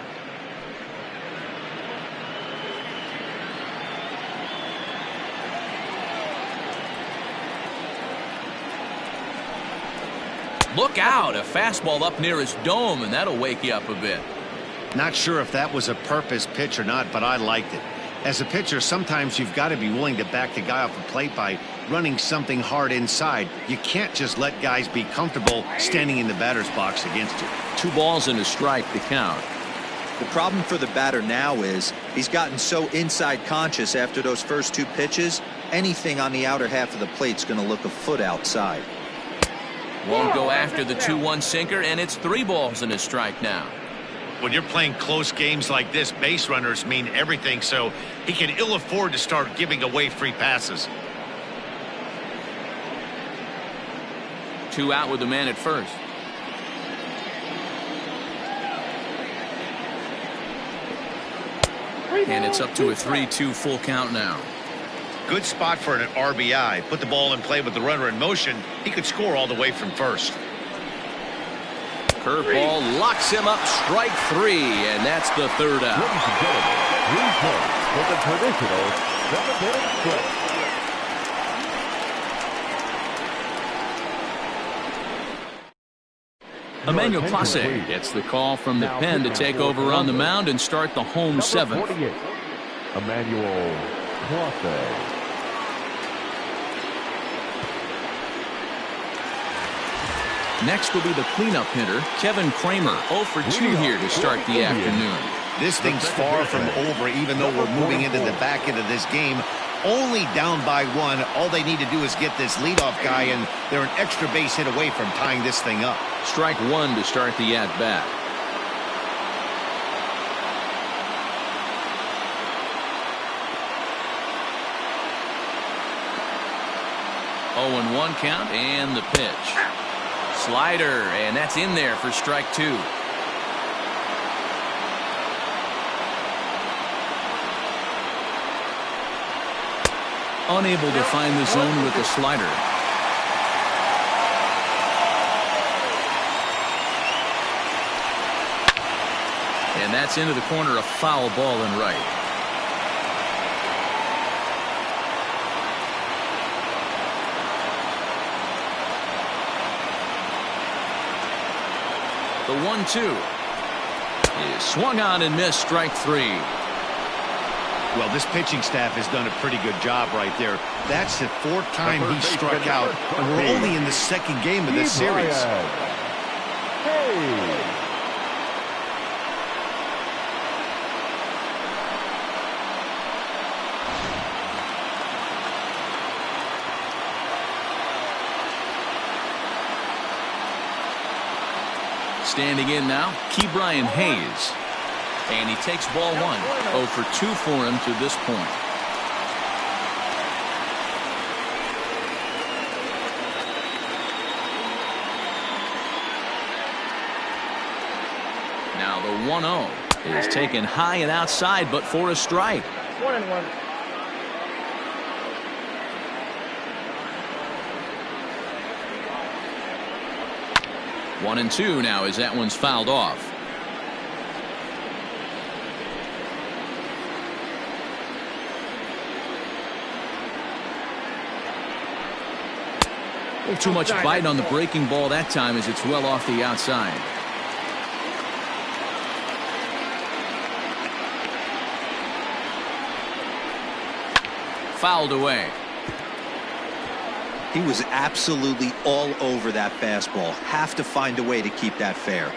Look out, a fastball up near his dome, and that'll wake you up a bit. Not sure if that was a purpose pitch or not, but I liked it. As a pitcher, sometimes you've got to be willing to back the guy off the plate by running something hard inside. You can't just let guys be comfortable standing in the batter's box against you. 2 balls and a strike to count. The problem for the batter now is he's gotten so inside conscious after those first 2 pitches. Anything on the outer half of the plate's going to look a foot outside. Won't go after the 2-1 sinker, and it's 3 balls and a strike now. When you're playing close games like this, base runners mean everything, so he can ill afford to start giving away free passes. 2 out with the man at first. And it's up to a 3-2 full count now. Good spot for an RBI. Put the ball in play with the runner in motion. He could score all the way from first. Curveball locks him up, strike 3, and that's the 3rd out. Ladies and gentlemen, please hold for the traditional 7-inning stretch. Emmanuel Clase gets the call from the pen to take over on the mound and start the home 7th. 48, Emmanuel Clase. Next will be the cleanup hitter, Kevin Kramer, 0 for 2 here to start the afternoon. This thing's far from over, even though we're moving into the back end of this game. Only down by 1. All they need to do is get this leadoff guy, and they're an extra base hit away from tying this thing up. Strike 1 to start the at-bat. Oh, and 1 count, and the pitch. Slider, and that's in there for strike 2. Unable to find the zone with the slider. And that's into the corner, a foul ball and right. The 1-2 is swung on and missed, strike 3. Well, this pitching staff has done a pretty good job right there. That's the 4th time he struck out, and we're only in the 2nd game of this series. Hey. Standing in now, Ke'Bryan Hayes. And he takes ball 1. 0 for 2 for him to this point. Now the 1-0 is taken high and outside, but for a strike. 1-1. 1-2 now as that one's fouled off. Too much bite on the breaking ball that time as it's well off the outside. Fouled away. He was absolutely all over that fastball. Have to find a way to keep that fair.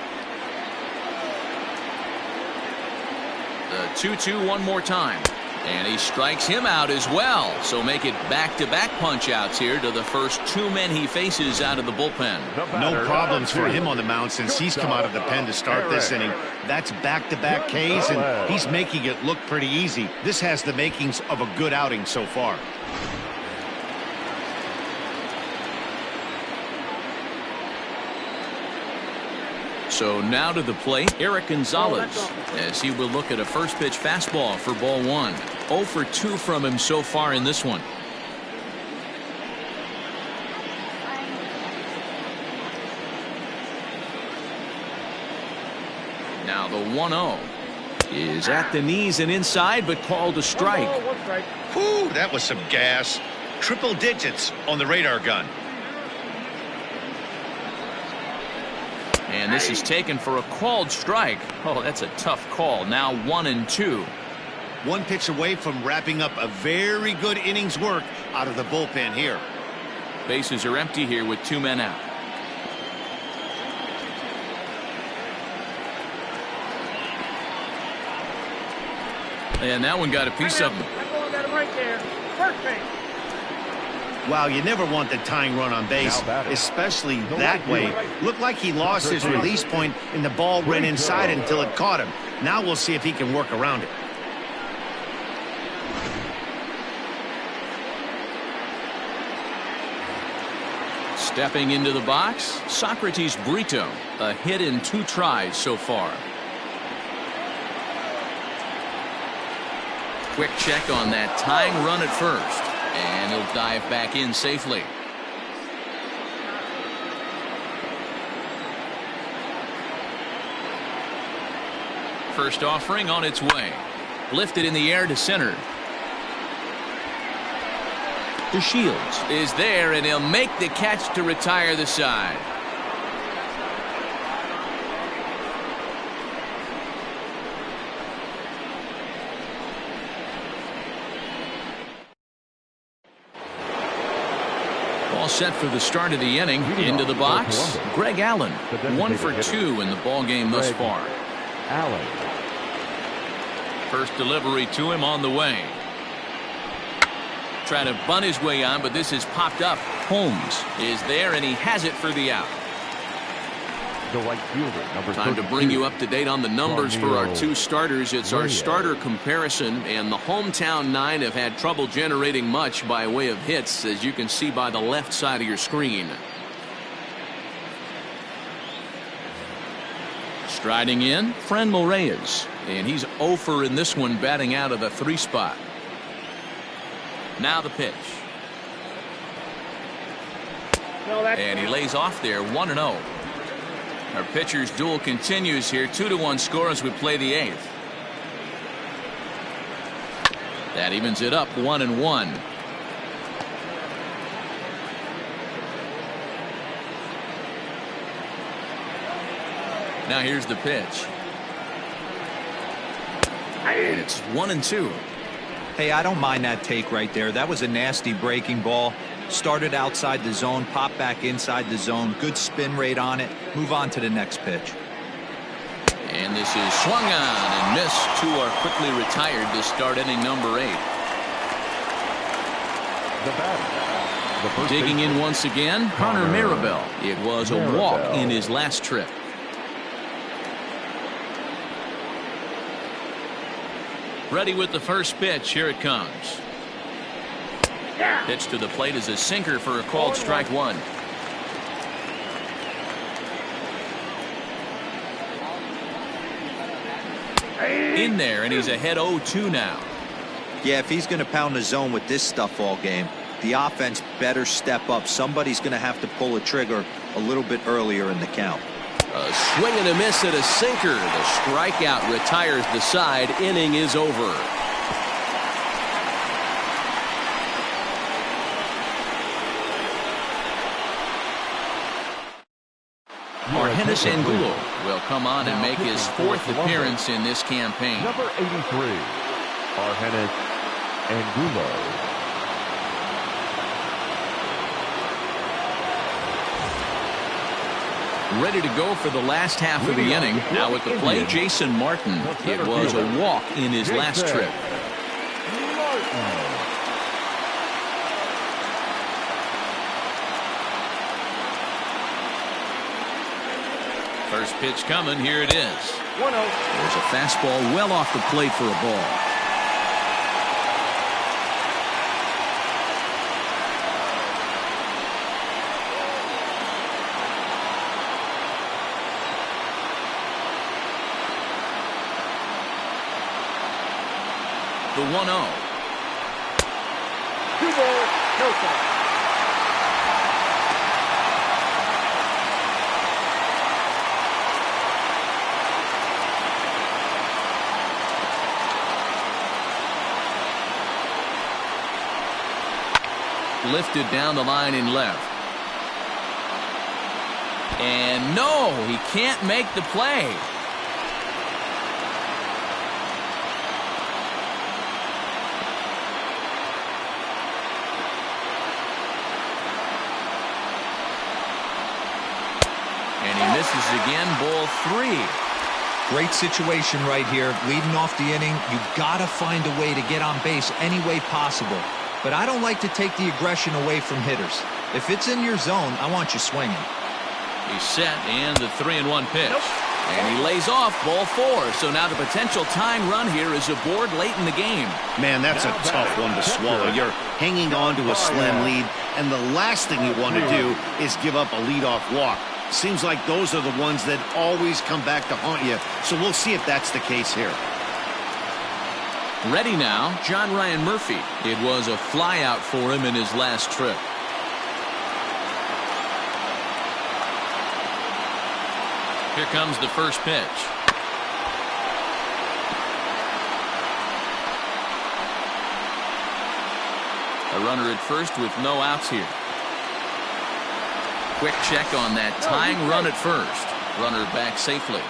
The 2-2 one more time. And he strikes him out as well. So make it back-to-back punch-outs here to the first two men he faces out of the bullpen. No problems for him on the mound since he's come out of the pen to start this inning. That's back-to-back Ks, and he's making it look pretty easy. This has the makings of a good outing so far. So now to the plate, Eric Gonzalez, as he will look at a first pitch fastball for ball one. 0 for 2 from him so far in this one. Now the 1-0 is at the knees and inside, but called a strike. Whew, that was some gas. Triple digits on the radar gun. And this is taken for a called strike. Oh, that's a tough call. Now 1-2. One pitch away from wrapping up a very good innings work out of the bullpen here. Bases are empty here with 2 men out. And that one got a piece of him. Right there. First base. Wow, you never want the tying run on base, especially that way. Looked like he lost his release point and the ball ran inside until it caught him. Now we'll see if he can work around it. Stepping into the box, Socrates Brito. A hit in 2 tries so far. Quick check on that tying run at first. And he'll dive back in safely. First offering on its way. Lifted in the air to center. DeShields is there, and he'll make the catch to retire the side. All set for the start of the inning. Into the box, Greg Allen. 1 for 2 in the ball game thus far. Allen. First delivery to him on the way. Trying to bunt his way on, but this is popped up. Holmes is there, and he has it for the out. The right fielder, number Time to bring you up to date on the numbers for our 2 starters. It's our starter comparison, and the hometown 9 have had trouble generating much by way of hits, as you can see by the left side of your screen. Striding in, Franmil Reyes, and he's 0 for in this one, batting out of the 3 spot. Now the pitch. And he lays off there, 1-0. Our pitcher's duel continues here. 2-1 score as we play the 8th. That evens it up, 1-1. Now here's the pitch. And it's 1-2. Hey, I don't mind that take right there. That was a nasty breaking ball. Started outside the zone, popped back inside the zone. Good spin rate on it. Move on to the next pitch. And this is swung on and missed. 2 are quickly retired to start inning number 8. The batter. Digging in once again, Connor Marabell. It was a walk in his last trip. Ready with the first pitch. Here it comes. Pitch to the plate is a sinker for a called strike 1. In there, and he's ahead 0-2 now. Yeah, if he's going to pound the zone with this stuff all game, the offense better step up. Somebody's going to have to pull a trigger a little bit earlier in the count. A swing and a miss at a sinker. The strikeout retires the side. Inning is over. Argenis Angulo will come on and make his 4th appearance in this campaign. Number 83, Argenis Angulo. Ready to go for the last half of the inning. Now with the play, Jason Martin. It was a walk in his last trip. First pitch coming. Here it is. 1-0. There's a fastball well off the plate for a ball. The 1-0. 2 balls, no strikes. Lifted down the line in left. And no, he can't make the play. And he misses again, ball 3. Great situation right here. Leading off the inning, you gotta find a way to get on base any way possible. But I don't like to take the aggression away from hitters. If it's in your zone, I want you swinging. He's set, and the 3-1 pitch. And he lays off, ball 4. So now the potential tying run here is aboard late in the game. Man, that's a tough one to swallow. You're hanging on to a slim lead, and the last thing you want to do is give up a leadoff walk. Seems like those are the ones that always come back to haunt you. So we'll see if that's the case here. Ready now, John Ryan Murphy. It was a flyout for him in his last trip. Here comes the first pitch. A runner at first with no outs here. Quick check on that tying run at first. Runner back safely.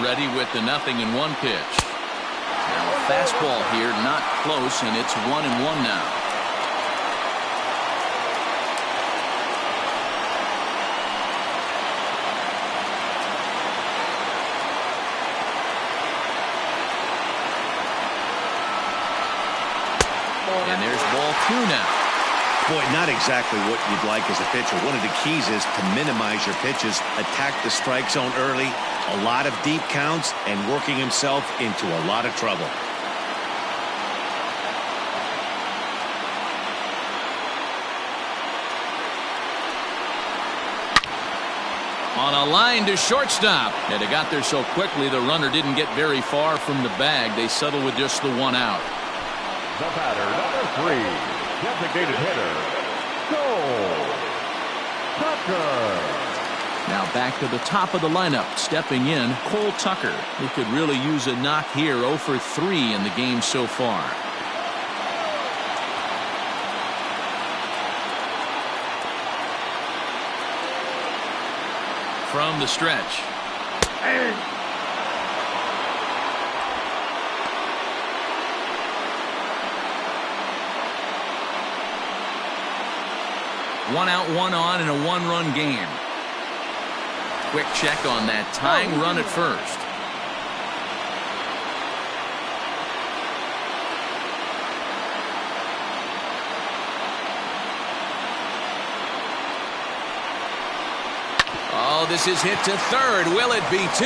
Ready with the 0-1 pitch. Now a fastball here, not close, and it's 1-1 now. And there's ball 2 now. Boy, not exactly what you'd like as a pitcher. One of the keys is to minimize your pitches, attack the strike zone early, a lot of deep counts, and working himself into a lot of trouble. On a line to shortstop. And it got there so quickly the runner didn't get very far from the bag. They settled with just the 1 out. The batter, number 3, designated hitter, Cole Tucker. Now back to the top of the lineup. Stepping in, Cole Tucker. He could really use a knock here. 0 for 3 in the game so far. From the stretch. And 1 out, 1 on in a 1-run game. Quick check on that tying run at first. Oh, this is hit to third. Will it be 2?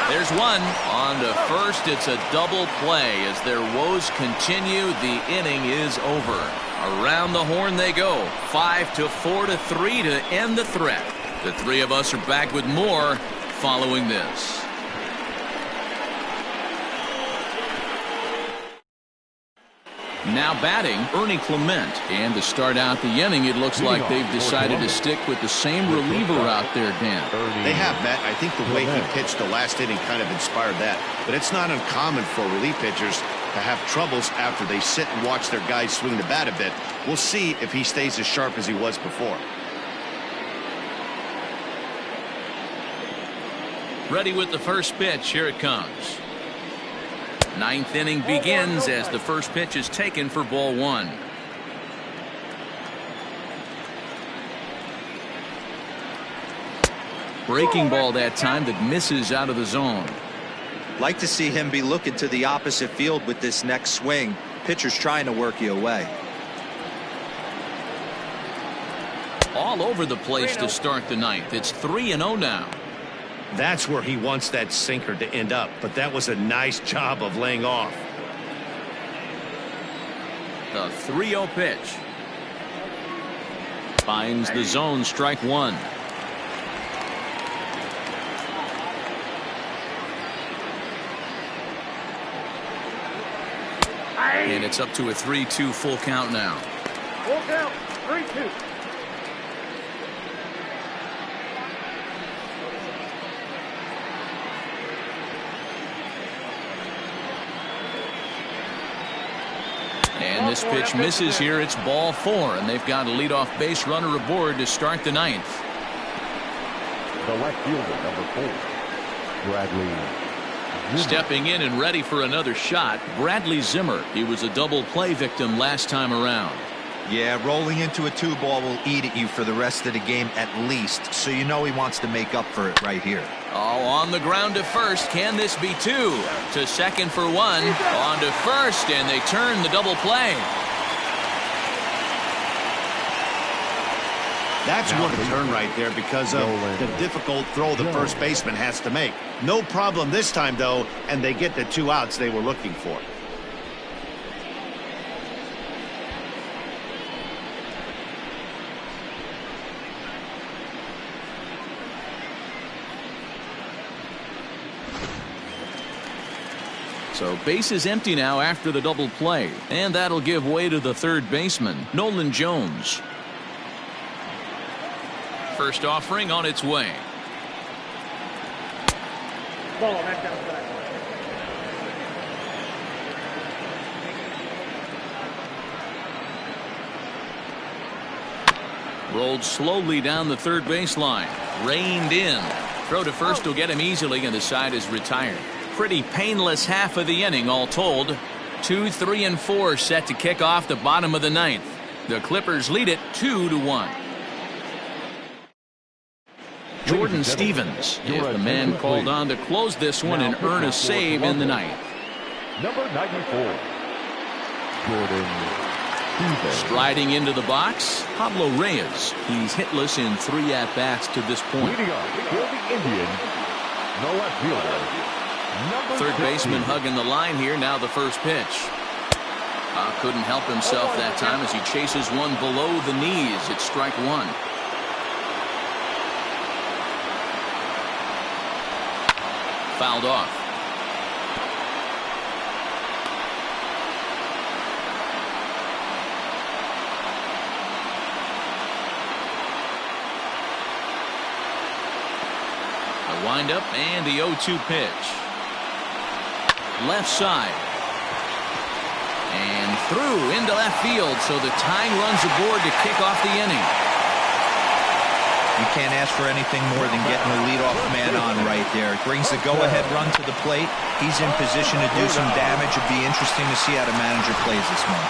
There's 1. On to first. It's a double play. As their woes continue, the inning is over. Around the horn they go. 5-4-3 to end the threat. The three of us are back with more following this. Now batting, Ernie Clement. And to start out the inning, it looks like they've decided to stick with the same reliever out there, Dan. They have, Matt. I think the way he pitched the last inning kind of inspired that. But it's not uncommon for relief pitchers to have troubles after they sit and watch their guys swing the bat a bit. We'll see if he stays as sharp as he was before. Ready with the first pitch. Here it comes. Ninth inning begins as the first pitch is taken for ball one. Breaking ball that time that misses out of the zone. Like to see him be looking to the opposite field with this next swing. Pitcher's trying to work you away. All over the place to start the ninth. It's 3-0 now. That's where he wants that sinker to end up, but that was a nice job of laying off. The 3-0 pitch. Finds the zone, strike one. And it's up to a 3-2 full count now. Full count, 3-2. And this pitch misses here. It's ball four, and they've got a leadoff base runner aboard to start the ninth. The left fielder, number 4, Bradley. Stepping in and ready for another shot, Bradley Zimmer. He was a double play victim last time around. Yeah, rolling into a 2-ball will eat at you for the rest of the game at least, so you know he wants to make up for it right here. Oh, on the ground to first. Can this be two? To second for one. On to first, and they turn the double play. That's what a turn right there because of the difficult throw the first baseman has to make. No problem this time, though, and they get the 2 outs they were looking for. So base is empty now after the double play, and that'll give way to the third baseman, Nolan Jones. First offering on its way. Ball, back outside. Rolled slowly down the third baseline. Reined in. Throw to first will get him easily, and the side is retired. Pretty painless half of the inning all told. 2, 3, and 4 set to kick off the bottom of the ninth. The Clippers lead it 2-1. Jordan Stevens is the man called on to close this one and earn a save in the ninth. Number 94, Jordan Stevens. Striding into the box, Pablo Reyes. He's hitless in 3 at-bats to this point. Leading up for the Indians, the left fielder, number Third 15. baseman hugging the line here. Now the first pitch. Couldn't help himself that time as he chases one below the knees. It's strike one. Fouled off. The windup and the 0-2 pitch. Left side. And through into left field, so the tying runs aboard to kick off the inning. You can't ask for anything more than getting the leadoff man on right there. It brings the go-ahead run to the plate. He's in position to do some damage. It'd be interesting to see how the manager plays this one.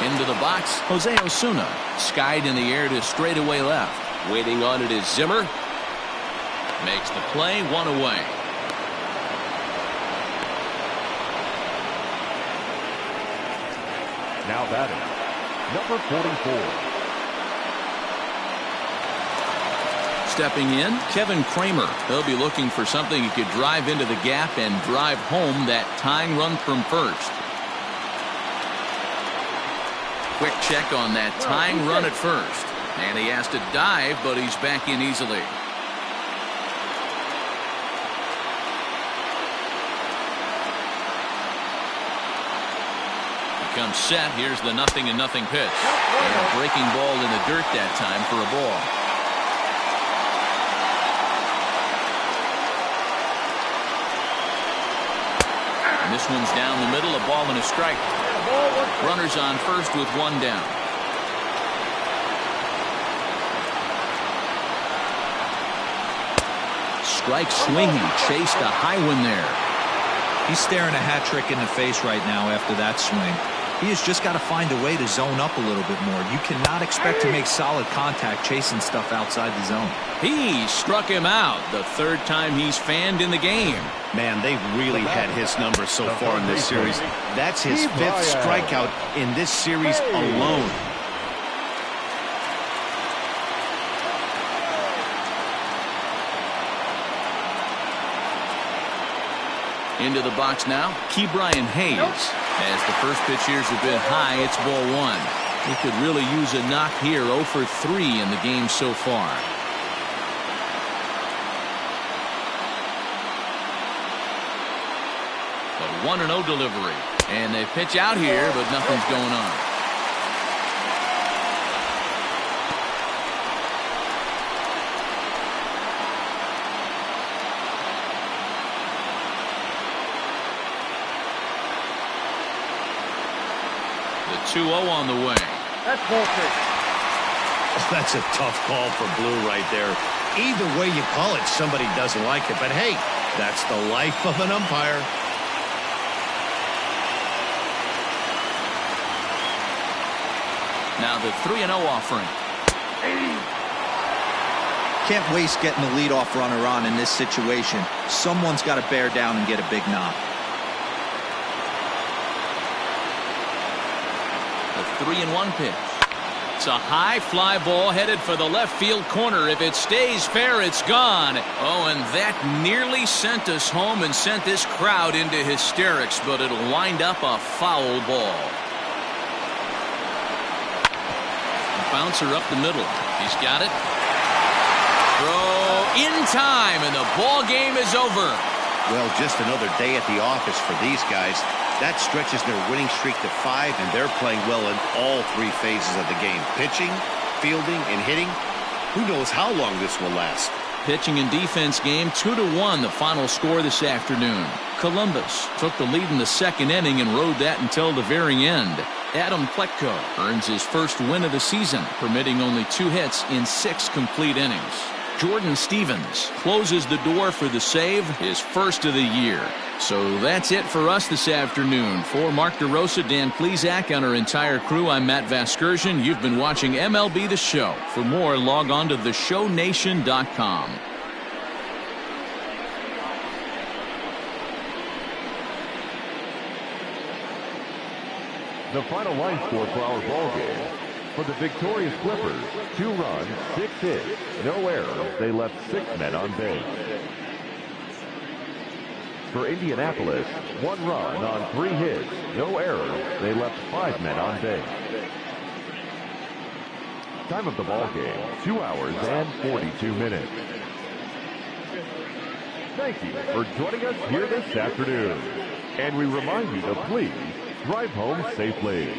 Into the box, Jose Osuna. Skied in the air to straightaway left. Waiting on it is Zimmer. Makes the play, one away. Now batting, number 44. Stepping in, Kevin Kramer. He'll be looking for something he could drive into the gap and drive home that tying run from first. Quick check on that tying run at first. And he has to dive, but he's back in easily. Comes set. Here's the 0-0 pitch. And a breaking ball in the dirt that time for a ball. And this one's down the middle, a ball and a strike. Runners on first with one down. strike swinging, chased a high one there. He's staring a hat trick in the face right now after that swing. He has just got to find a way to zone up a little bit more. You cannot expect to make solid contact chasing stuff outside the zone. He struck him out the third time he's fanned in the game. Man, they've really had his number so far in this series. That's his 5th strikeout in this series alone. Into the box now, Ke'Bryan Hayes. As the first pitch here has been high, it's ball 1. He could really use a knock here. 0 for 3 in the game so far. The 1-0 delivery. And they pitch out here, but nothing's going on. The 2-0 on the way. That's ball 3. Oh, that's a tough call for Blue right there. Either way you call it, somebody doesn't like it. But hey, that's the life of an umpire. Now the 3-0 offering. Can't waste getting the leadoff runner on in this situation. Someone's got to bear down and get a big knock. The 3-1 pitch. It's a high fly ball headed for the left field corner. If it stays fair, it's gone. Oh, and that nearly sent us home and sent this crowd into hysterics, but it'll wind up a foul ball. Bouncer up the middle. He's got it. Throw in time, and the ball game is over. Well, just another day at the office for these guys. That stretches their winning streak to 5, and they're playing well in all 3 phases of the game. Pitching, fielding, and hitting. Who knows how long this will last? Pitching and defense game 2-1 the final score this afternoon. Columbus took the lead in the 2nd inning and rode that until the very end. Adam Plutko earns his first win of the season, permitting only 2 hits in 6 complete innings. Jordan Stevens closes the door for the save, his first of the year. So that's it for us this afternoon. For Mark DeRosa, Dan Plesac, and our entire crew, I'm Matt Vasgersian. You've been watching MLB The Show. For more, log on to theshownation.com. The final line score for our ball game. For the victorious Clippers, 2 runs, 6 hits, no errors. They left 6 men on base. For Indianapolis, 1 run on 3 hits, no errors. They left 5 men on base. Time of the ball game, 2 hours and 42 minutes. Thank you for joining us here this afternoon. And we remind you to please drive home safely.